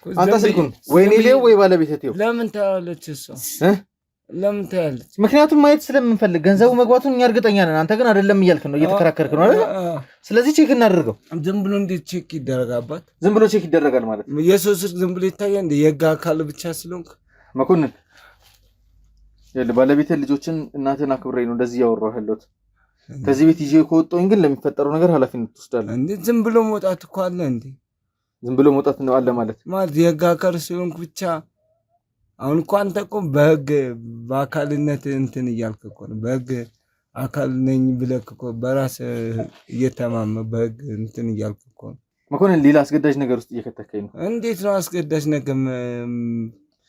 አንተ ስልኩን ወይኔ ሌው ወይ ባለቤት እቴው ለምን ታያለች እሷ? ለምን ታያለች? ምክንያቱም ማየት ስለምንፈልግ ገንዘቡ መግባቱን እኛ እርግጠኛ ነን። አንተ ግን አይደለም እያልክ ነው፣ እየተከራከርክ ነው አይደል? ስለዚህ ቼክ እናደርገው። ዝም ብሎ እንዴት ቼክ ይደረጋባት? ዝም ብሎ ቼክ ይደረጋል ማለት የሰው ስልክ ዝም ብሎ ይታያል እንዴ? የጋ አካል ብቻ ስለሆንክ መኮንን ያለ ባለቤት ልጆችን እናትን አክብሬ ነው እንደዚህ ያወራው ያለሁት። ከዚህ ቤት ይዤ ከወጣሁኝ ግን ለሚፈጠረው ነገር ኃላፊነት ትወስዳለህ እንዴ? ዝም ብሎ መውጣት እኮ አለ እንዴ? ዝም ብሎ መውጣት ነው አለ ማለት የህግ አካል ስለሆንኩ ብቻ አሁን እኮ አንተ እኮ በህግ በአካልነት እንትን እያልክ እኮ ነው። በህግ አካል ነኝ ብለህ እኮ በራስህ እየተማመንክ በህግ እንትን እያልክ እኮ ነው። መኮንን ሌላ አስገዳጅ ነገር ውስጥ እየከተከኝ ነው። እንዴት ነው አስገዳጅ ነገር?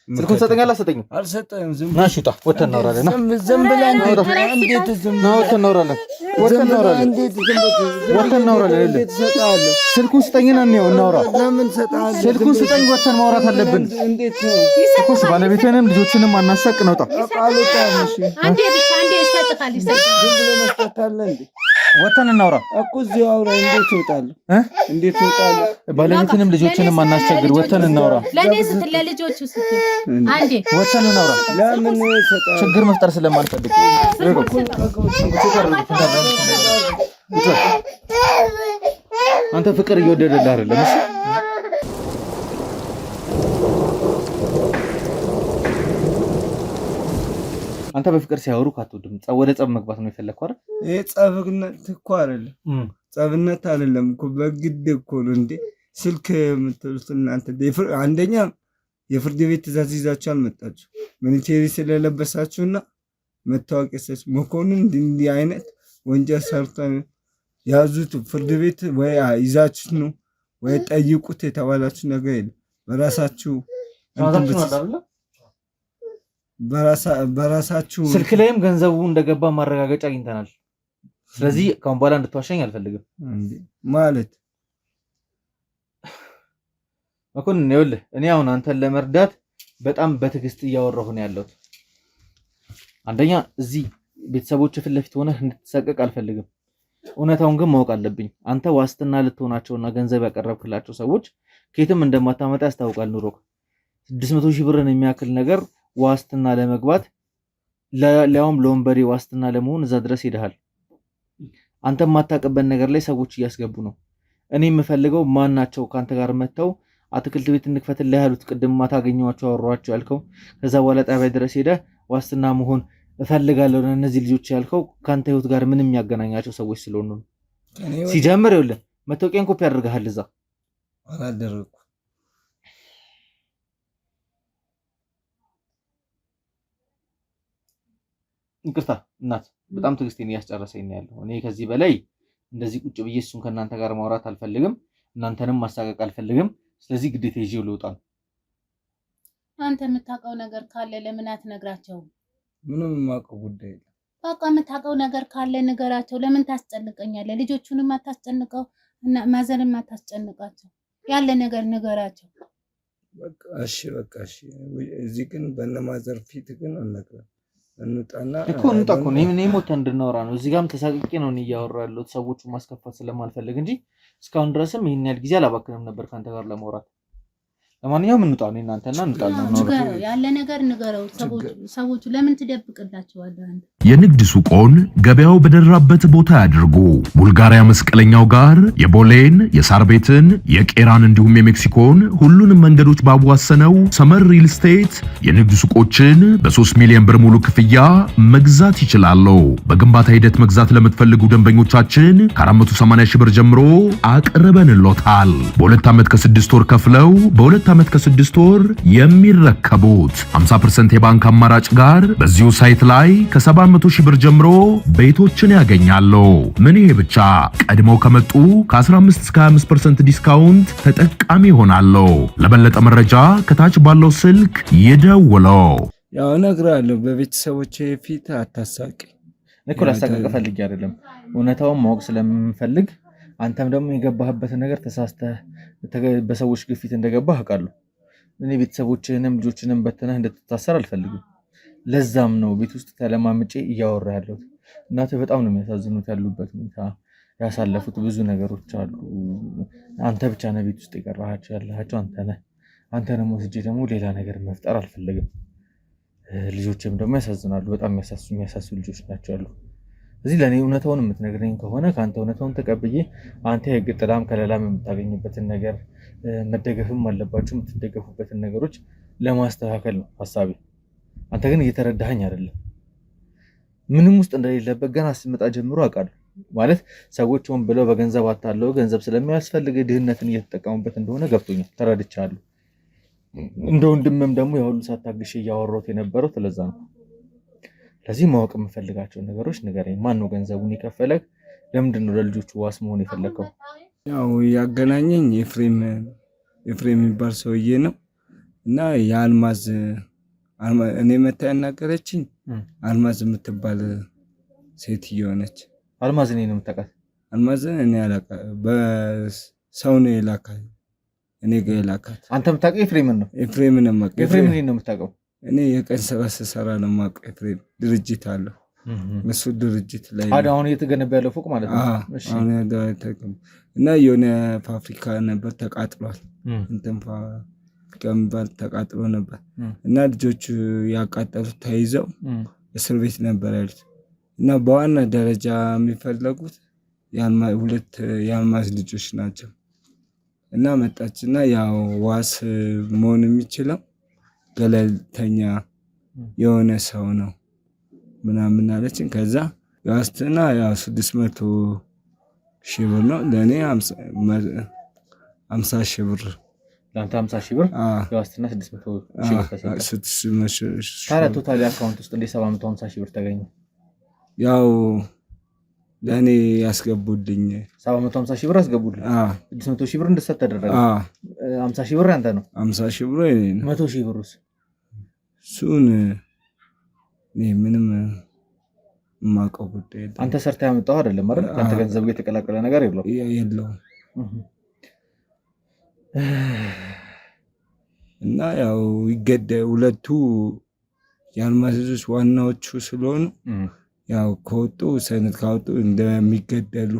ስልኩን ሰጠኛል አልሰጠኝም? አልሰጠህም። ዝም ናሽ ውጣ፣ ወተን እናወራለን። ዝም ብለህ እንዴት ዝም ነው? ወተን እናወራለን። ወተን እናወራለን። እንዴት ዝም ብለህ ወተን እናወራለን። እንዴት ሰጣለሁ? ስልኩን ስጠኝና እናውራ። ለምን ሰጣለሁ? ስልኩን ስጠኝ፣ ወተን ማውራት አለብን። እንዴት ነው እኮ ባለቤትህንም ልጆችንም አናሳቅ ነው። ውጣ። አልወጣም። እሺ አንዴ ብቻ አንዴ ይሰጥካል። ዝም ብለህ መስጠት አለ እንዴ? ወተን እናውራ እኮ እዚሁ አውራ። እንዴት እወጣለሁ? እንዴት እወጣለሁ? ባለቤትንም ልጆችንም አናስቸግር። ወተን እናውራ። ለኔ ስትል ለልጆቹ ስትል አንዴ ወተን እናውራ። ለምን ሰጣለሁ? ችግር መፍጠር ስለማልፈልግ አንተ ፍቅር እየወደደልህ አይደለም። እሺ አንተ በፍቅር ሲያወሩ ካትወድም ወደ ጸብ መግባት ነው የፈለግከው አይደል? ይሄ ጸብነት እኮ አይደለም፣ ጸብነት አይደለም እኮ በግድ እኮ ነው እንዴ። ስልክ የምትሉት እናንተ አንደኛ የፍርድ ቤት ትእዛዝ ይዛችሁ አልመጣችሁ። ሚሊቴሪ ስለለበሳችሁና መታወቂያ ሰች መኮንን እንዲህ አይነት ወንጀል ሰርተን ያዙት ፍርድ ቤት ወይ ይዛችሁ ነው ወይ ጠይቁት የተባላችሁ ነገር የለም። በራሳችሁ ስልክ ላይም ገንዘቡ እንደገባ ማረጋገጫ አግኝተናል። ስለዚህ ካሁን በኋላ እንድትዋሸኝ አልፈልግም። ማለት መኮንን ይኸውልህ፣ እኔ አሁን አንተን ለመርዳት በጣም በትዕግስት እያወራሁ ነው ያለሁት። አንደኛ እዚህ ቤተሰቦች ፊት ለፊት ሆነህ እንድትሰቀቅ አልፈልግም። እውነታውን ግን ማወቅ አለብኝ። አንተ ዋስትና ልትሆናቸውና ገንዘብ ያቀረብክላቸው ሰዎች ከየትም እንደማታመጣ ያስታውቃል። ኑሮክ 600 ሺህ ብርን የሚያክል ነገር ዋስትና ለመግባት ሊያውም ለወንበዴ ዋስትና ለመሆን እዛ ድረስ ሄደሃል። አንተ የማታውቅበት ነገር ላይ ሰዎች እያስገቡ ነው። እኔ የምፈልገው ማን ናቸው ከአንተ ጋር መጥተው አትክልት ቤት እንክፈትልህ ያሉት? ቅድም ማታ አገኘኋቸው አወራኋቸው ያልከው፣ ከዛ በኋላ ጣቢያ ድረስ ሄደህ ዋስትና መሆን እፈልጋለሁ እነዚህ ልጆች ያልከው ከአንተ ህይወት ጋር ምንም የሚያገናኛቸው ሰዎች ስለሆኑ ነው። ሲጀምር ይኸውልህ መታወቂያን ኮፒ አድርገሃል። እዛ አላደረኩ። ይቅርታ እናት፣ በጣም ትዕግስቴን እያስጨረሰኝ ነው ያለው። እኔ ከዚህ በላይ እንደዚህ ቁጭ ብዬ እሱን ከእናንተ ጋር ማውራት አልፈልግም፣ እናንተንም ማሳቀቅ አልፈልግም። ስለዚህ ግዴታ ይዤው ልወጣ ነው። አንተ የምታውቀው ነገር ካለ ለምን አትነግራቸውም? ምንም የማውቀው ጉዳይ የለም። በቃ የምታውቀው ነገር ካለ ንገራቸው። ለምን ታስጨንቀኛለህ? ልጆቹንም አታስጨንቀው እና ማዘንም አታስጨንቃቸው። ያለ ነገር ንገራቸው። በቃ እሺ፣ በቃ እሺ። እዚህ ግን በነማዘር ፊት ግን አልነግርም። እንውጣና እኮ እንውጣ እኮ ነው። እኔ ሞተ እንድናወራ ነው። እዚህ ጋርም ተሳቅቄ ነው እያወራ ያለሁት ሰዎቹ ማስከፋት ስለማልፈልግ እንጂ እስካሁን ድረስም ይሄን ያህል ጊዜ አላባክንም ነበር ካንተ ጋር ለማውራት። ለማንኛውም እንውጣ ነው እናንተና እንውጣለን ነው ያለ ነገር ንገረው። ሰዎቹ ለምን ትደብቅላቸዋለህ አንተ? የንግድ ሱቆን ገበያው በደራበት ቦታ ያድርጉ። ቡልጋሪያ መስቀለኛው ጋር የቦሌን፣ የሳር ቤትን፣ የቄራን እንዲሁም የሜክሲኮን ሁሉንም መንገዶች ባዋሰነው ሰመር ሪል ስቴት የንግድ ሱቆችን በ3 ሚሊዮን ብር ሙሉ ክፍያ መግዛት ይችላሉ። በግንባታ ሂደት መግዛት ለምትፈልጉ ደንበኞቻችን ከ480 ሺህ ብር ጀምሮ አቅርበንሎታል። በ2 ዓመት ከ6 ወር ከፍለው በ2 ዓመት ከ6 ወር የሚረከቡት 50% የባንክ አማራጭ ጋር በዚሁ ሳይት ላይ ከ700 ሺህ ብር ጀምሮ ቤቶችን ያገኛሉ። ምን ይሄ ብቻ! ቀድመው ከመጡ ከ15 እስከ 25% ዲስካውንት ተጠቃሚ ይሆናሉ። ለበለጠ መረጃ ከታች ባለው ስልክ ይደውለው። ያው እነግርሃለሁ፣ በቤተሰቦቼ ፊት አታሳቂ። እኮ ላሳቀቅ ፈልጌ አይደለም፣ እውነታውን ማወቅ ስለምፈልግ አንተም ደግሞ የገባህበትን ነገር ተሳስተህ በሰዎች ግፊት እንደገባህ አውቃለሁ። እኔ ቤተሰቦችህንም ልጆችንም በትነህ እንድትታሰር አልፈልግም። ለዛም ነው ቤት ውስጥ ተለማምጬ እያወራ ያለሁት። እናትህ በጣም ነው የሚያሳዝኑት። ያሉበት ሁኔታ ያሳለፉት ብዙ ነገሮች አሉ። አንተ ብቻ ነህ ቤት ውስጥ የቀራሃቸው ያለሃቸው አንተ ነህ። አንተንም ወስጄ ደግሞ ሌላ ነገር መፍጠር አልፈልግም። ልጆችም ደግሞ ያሳዝናሉ። በጣም የሚያሳሱ ልጆች ናቸው ያሉ። እዚህ ለእኔ እውነታውን የምትነግረኝ ከሆነ ከአንተ እውነታውን ተቀብዬ አንተ የህግ ጥላም ከለላም የምታገኝበትን ነገር መደገፍም አለባቸው የምትደገፉበትን ነገሮች ለማስተካከል ነው ሀሳቤ። አንተ ግን እየተረዳኸኝ አይደለም። ምንም ውስጥ እንደሌለበት ገና ስመጣ ጀምሮ አውቃለሁ። ማለት ሰዎች ሆን ብለው በገንዘብ አታለው ገንዘብ ስለሚያስፈልግ ድህነትን እየተጠቀሙበት እንደሆነ ገብቶኛል፣ ተረድቻለሁ። እንደ ወንድምም ደግሞ የሁሉ ሳታግሽ እያወራሁት የነበረው ስለዛ ነው። ስለዚህ ማወቅ የምፈልጋቸው ነገሮች ንገረኝ። ማን ነው ገንዘቡን የከፈለህ? ለምንድን ነው ለልጆቹ ዋስ መሆን የፈለከው? ያው ያገናኘኝ ኤፍሬም የሚባል ሰውዬ ነው እና የአልማዝ እኔ መታ ያናገረችኝ አልማዝ የምትባል ሴትዮ ነች። አልማዝ እኔ ነው የምታውቃት? አልማዝን እኔ አላውቃት፣ በሰው ነው የላካት፣ እኔ ጋር የላካት። አንተ የምታውቀው ኤፍሬምን ነው? ኤፍሬምን ነው የማውቀው። ኤፍሬምን ነው የምታውቀው? እኔ የቀን ስራ ስሰራ ነው የማውቀው። ኤፍሬም ድርጅት አለው፣ እሱ ድርጅት ላይ አሁን እየተገነባ ያለው ፎቅ ማለት ነው። አሁን እና የሆነ ፋብሪካ ነበር ተቃጥሏል። እንትን ፋብሪካ የሚባል ተቃጥሎ ነበር እና ልጆቹ ያቃጠሉት ተይዘው እስር ቤት ነበር ያሉት እና በዋና ደረጃ የሚፈለጉት ሁለት የአልማዝ ልጆች ናቸው እና መጣችና ያው ዋስ መሆን የሚችለው ገለልተኛ የሆነ ሰው ነው ምናምን አለችን። ከዛ የዋስትና ያው 600,000 ብር ነው ለእኔ 50,000 ብር። ለአንተ 50,000 ብር የዋስትና 600,000 ብር ተሰጠ። ታዲያ ቶታሊ አካውንት ውስጥ እንደ 750,000 ብር ተገኘ? ያው ለእኔ ያስገቡልኝ 750,000 ብር አስገቡልኝ። 600,000 ብር እንድትሰጥ ተደረገ። 50,000 ብር ያንተ ነው? 50,000 ብር የእኔ ነው። 100,000 ብሩስ? እሱን እኔ ምንም የማውቀው ጉዳይ የለም። አንተ ሰርተህ ያመጣው አይደለም አይደል? ከአንተ ገንዘብ ጋር የተቀላቀለ ነገር የለውም? እና ያው ሁለቱ የአልማዝ ልጆች ዋናዎቹ ስለሆኑ ያው ከወጡ ሰነድ ካወጡ እንደሚገደሉ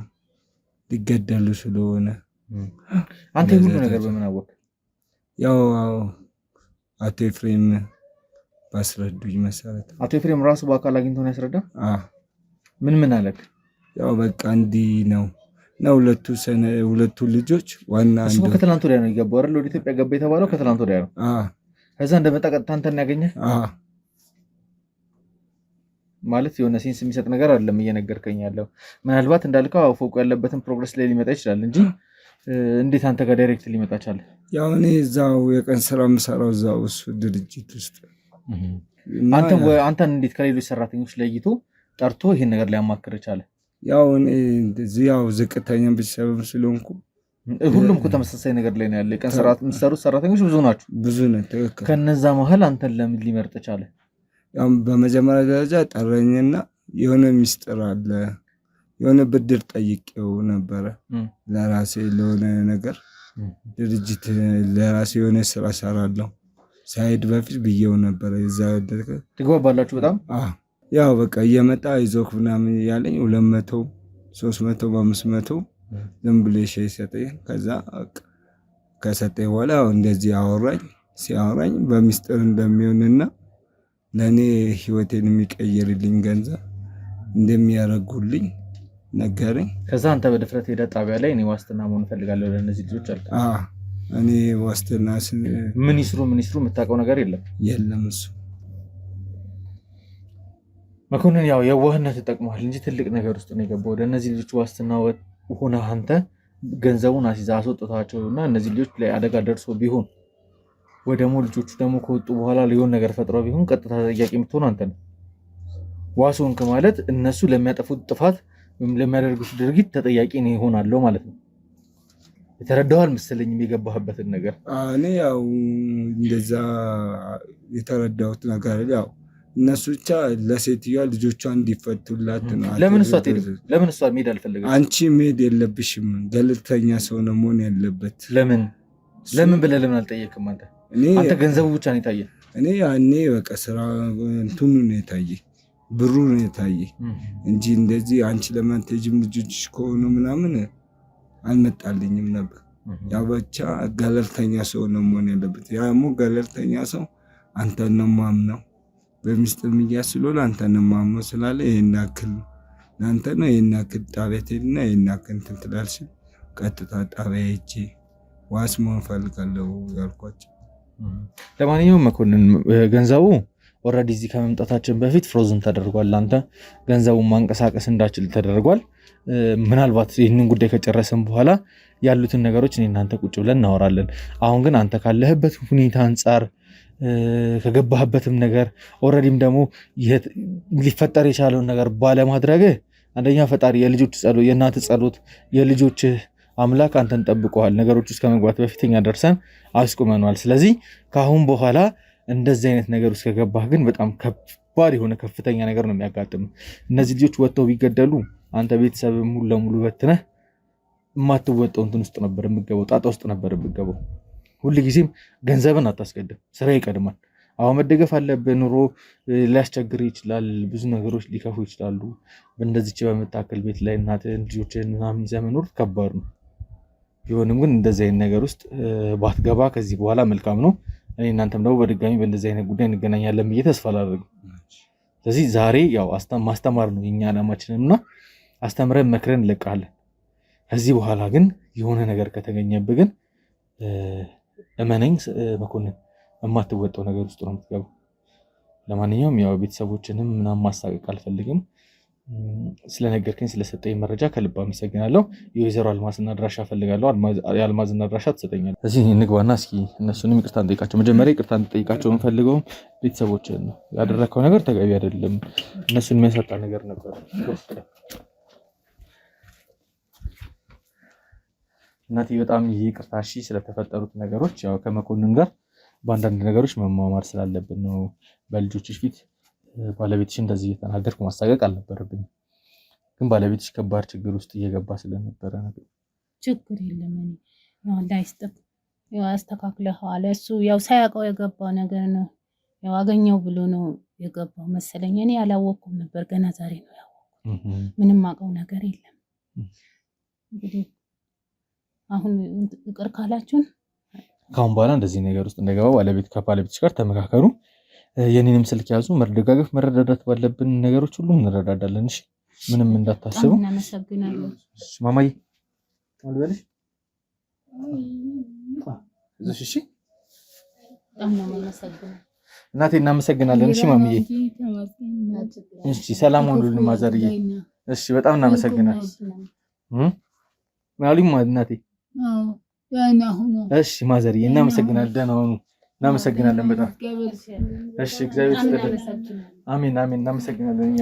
ሊገደሉ ስለሆነ። አንተ ሁሉ ነገር በምን አወቅ? ያው አቶ ኤፍሬም ባስረዱኝ መሰረት። አቶ ኤፍሬም ራሱ በአካል አግኝቶ ነው ያስረዳ? ምን አለክ? ያው በቃ እንዲህ ነው እና ሁለቱ ልጆች ዋና እሱ ከትላንት ወዲያ ነው የገባው አይደል? ወደ ኢትዮጵያ ገባ የተባለው ከትላንት ወዲያ ነው። ከዛ እንደመጣ ቀጥታ አንተን ያገኘህ ማለት የሆነ ሴንስ የሚሰጥ ነገር አይደለም እየነገርከኝ ያለው። ምናልባት እንዳልከው ፎቁ ያለበትን ፕሮግረስ ላይ ሊመጣ ይችላል እንጂ እንዴት አንተ ጋር ዳይሬክት ሊመጣ ቻለ? ያው እኔ እዛው የቀን ስራ የምሰራው እዛው እሱ ድርጅት ውስጥ። አንተን እንዴት ከሌሎች ሰራተኞች ለይቶ ጠርቶ ይሄን ነገር ሊያማክር ቻለ? ያው እኔ እንደዚህ ያው ዝቅተኛ ቤተሰብ ስለሆንኩ ሁሉም እኮ ተመሳሳይ ነገር ላይ ነው ያለ። የቀን ስራ የሚሰሩት ሰራተኞች ብዙ ናቸው። ብዙ ነው፣ ትክክል። ከነዛ መሀል አንተን ለምን ሊመርጥ ቻለ? ያው በመጀመሪያ ደረጃ ጠረኝና የሆነ ሚስጥር አለ። የሆነ ብድር ጠይቄው ነበረ ለራሴ ለሆነ ነገር ድርጅት ለራሴ የሆነ ስራ ሰራለሁ ሳይድ በፊት ብዬው ነበረ። እዛ ትግባባላችሁ በጣም? ያው በቃ እየመጣ ይዞክ ምናምን ያለኝ 200 300 500 ዝም ብሎ ይሰጠኝ። ከዛ ከሰጠኝ በኋላ እንደዚህ ሲያወራኝ በሚስጥር እንደሚሆንና ለእኔ ህይወቴን የሚቀይርልኝ ገንዘብ እንደሚያደርጉልኝ ነገረኝ። ከዛ አንተ በድፍረት ሄደ ጣቢያ ላይ እኔ ዋስትና መሆን እፈልጋለሁ ለእነዚህ ልጆች አልክ? እኔ ዋስትና ምን ይስሩ የምታውቀው ነገር የለም እሱ መኮንን ያው የዋህነት ተጠቅሟል እንጂ ትልቅ ነገር ውስጥ ነው የገባው። ወደ እነዚህ ልጆች ዋስትና ሆነ አንተ ገንዘቡን አስይዛ አስወጥታቸውና እነዚህ ልጆች ላይ አደጋ ደርሶ ቢሆን ወይ ደግሞ ልጆቹ ደግሞ ከወጡ በኋላ ሊሆን ነገር ፈጥረው ቢሆን ቀጥታ ተጠያቂ የምትሆን አንተ ነው። ዋስንክ ማለት እነሱ ለሚያጠፉት ጥፋት ወይም ለሚያደርጉት ድርጊት ተጠያቂ ነው ይሆናል ማለት ነው። የተረዳዋል መሰለኝ የገባህበትን ነገር። እኔ ያው እንደዛ የተረዳሁት ነገር ያው እነሱ ብቻ ለሴትዮዋ ልጆቿን እንዲፈቱላት ነው። ለምን እሷ መሄድ አልፈለገችም? አንቺ መሄድ የለብሽም ገለልተኛ ሰው ነው መሆን ያለበት። ለምን ብለህ ለምን አልጠየቅም? አንተ ገንዘቡ ብቻ ነው የታየ። እኔ ያኔ በቃ ስራ እንትኑ ነው የታየ፣ ብሩ ነው የታየ እንጂ እንደዚህ አንቺ ለምን አትሄጂም ልጆችሽ ከሆኑ ምናምን አልመጣልኝም ነበር። ያው ብቻ ገለልተኛ ሰው ነው መሆን ያለበት። ያሞ ገለልተኛ ሰው አንተን ነው ማምነው በሚስጥር ሚዲያ ስለሆነ አንተን ነው ማምነው ስላለ ይሄን ያክል አንተ ነው ይሄን ያክል ጣቢያ ትሄድና ይሄን ያክል እንትን ትላለሽ። ቀጥታ ጣቢያ ሄጄ ዋስ መሆን ፈልጋለሁ ያልኳቸው። ለማንኛውም መኮንን ገንዘቡ ኦልሬዲ እዚህ ከመምጣታችን በፊት ፍሮዝን ተደርጓል። አንተ ገንዘቡን ማንቀሳቀስ እንዳችል ተደርጓል። ምናልባት ይህንን ጉዳይ ከጨረሰን በኋላ ያሉትን ነገሮች እኔ እናንተ ቁጭ ብለን እናወራለን። አሁን ግን አንተ ካለህበት ሁኔታ አንጻር ከገባህበትም ነገር ኦልሬዲም ደግሞ ሊፈጠር የቻለውን ነገር ባለማድረግ አንደኛ ፈጣሪ የልጆች ጸሎት፣ የእናት ጸሎት፣ የልጆች አምላክ አንተን ጠብቀዋል። ነገሮች ውስጥ ከመግባት በፊት እኛ ደርሰን አስቁመናል። ስለዚህ ከአሁን በኋላ እንደዚህ አይነት ነገር ውስጥ ከገባህ ግን በጣም ከባድ የሆነ ከፍተኛ ነገር ነው የሚያጋጥም። እነዚህ ልጆች ወጥተው ቢገደሉ አንተ ቤተሰብ ሙሉ ለሙሉ በትነህ የማትወጣው እንትን ውስጥ ነበር የምገባው፣ ጣጣ ውስጥ ነበር የምገባው። ሁልጊዜም ገንዘብን አታስቀድም፣ ስራ ይቀድማል። አሁን መደገፍ አለብህ። ኑሮ ሊያስቸግር ይችላል፣ ብዙ ነገሮች ሊከፉ ይችላሉ። በእንደዚች በምታክል ቤት ላይ እናትህን ልጆችህን ምናምን ይዘህ መኖር ከባድ ነው። ቢሆንም ግን እንደዚህ አይነት ነገር ውስጥ ባትገባ ከዚህ በኋላ መልካም ነው። እኔ እናንተም ደግሞ በድጋሚ በእንደዚህ አይነት ጉዳይ እንገናኛለን ብዬ ተስፋ አላደርግም። ስለዚህ ዛሬ ያው ማስተማር ነው የኛ ዓላማችንም እና አስተምረን መክረን እንለቃለን። ከዚህ በኋላ ግን የሆነ ነገር ከተገኘብህ ግን እመነኝ መኮንን የማትወጣው ነገር ውስጥ ነው የምትገባው። ለማንኛውም ያው ቤተሰቦችንም ምናምን ማሳቀቅ አልፈልግም። ስለነገርከኝ ስለሰጠኝ መረጃ ከልብ አመሰግናለሁ። የወይዘሮ አልማዝና አድራሻ ፈልጋለሁ። የአልማዝና አድራሻ ትሰጠኛለህ? እዚህ እንግባና እስኪ እነሱንም ይቅርታ እንጠይቃቸው። መጀመሪያ ይቅርታ እንጠይቃቸው የምፈልገው ቤተሰቦችን ነው። ያደረግከው ነገር ተገቢ አይደለም። እነሱን የሚያሳጣ ነገር ነበር። እናቴ በጣም ይቅርታ እሺ። ስለተፈጠሩት ነገሮች ያው ከመኮንን ጋር በአንዳንድ ነገሮች መማማር ስላለብን ነው። በልጆችሽ ፊት ባለቤትሽ እንደዚህ እየተናገርኩ ማሳቀቅ አልነበረብኝም። ግን ባለቤትሽ ከባድ ችግር ውስጥ እየገባ ስለነበረ ነገር ችግር የለም። እኔ ያው እንዳይስጠቅ ያው አስተካክለዋል። እሱ ያው ሳያውቀው የገባው ነገር ነው። ያው አገኘው ብሎ ነው የገባው መሰለኝ። እኔ አላወቅኩም ነበር፣ ገና ዛሬ ነው ያወቅኩት። ምንም አውቀው ነገር የለም። እንግዲህ አሁን ይቅር ካላችሁን ካሁን በኋላ እንደዚህ ነገር ውስጥ እንደገባ ከባለቤትሽ ጋር ተመካከሩ። የኔንም ስልክ ያዙ። መደጋገፍ መረዳዳት ባለብን ነገሮች ሁሉ እንረዳዳለን። እሺ ምንም እንዳታስቡ። እናመሰግናለን። ማማዬ አልበለሽ እሺ በጣም ነው የማመሰግነው እናቴ። እናመሰግናለን። እሺ ማሚዬ እሺ ሰላም ሁኑልን ማዘርዬ። እሺ በጣም እናመሰግናለን። ማሉም እናቴ እሺ ማዘርዬ እናመሰግናለን። ደህና ሁኑ። እናመሰግናለን በጣም እሺ። እግዚአብሔር ይስጥልን። አሜን አሜን። እናመሰግናለን እኛ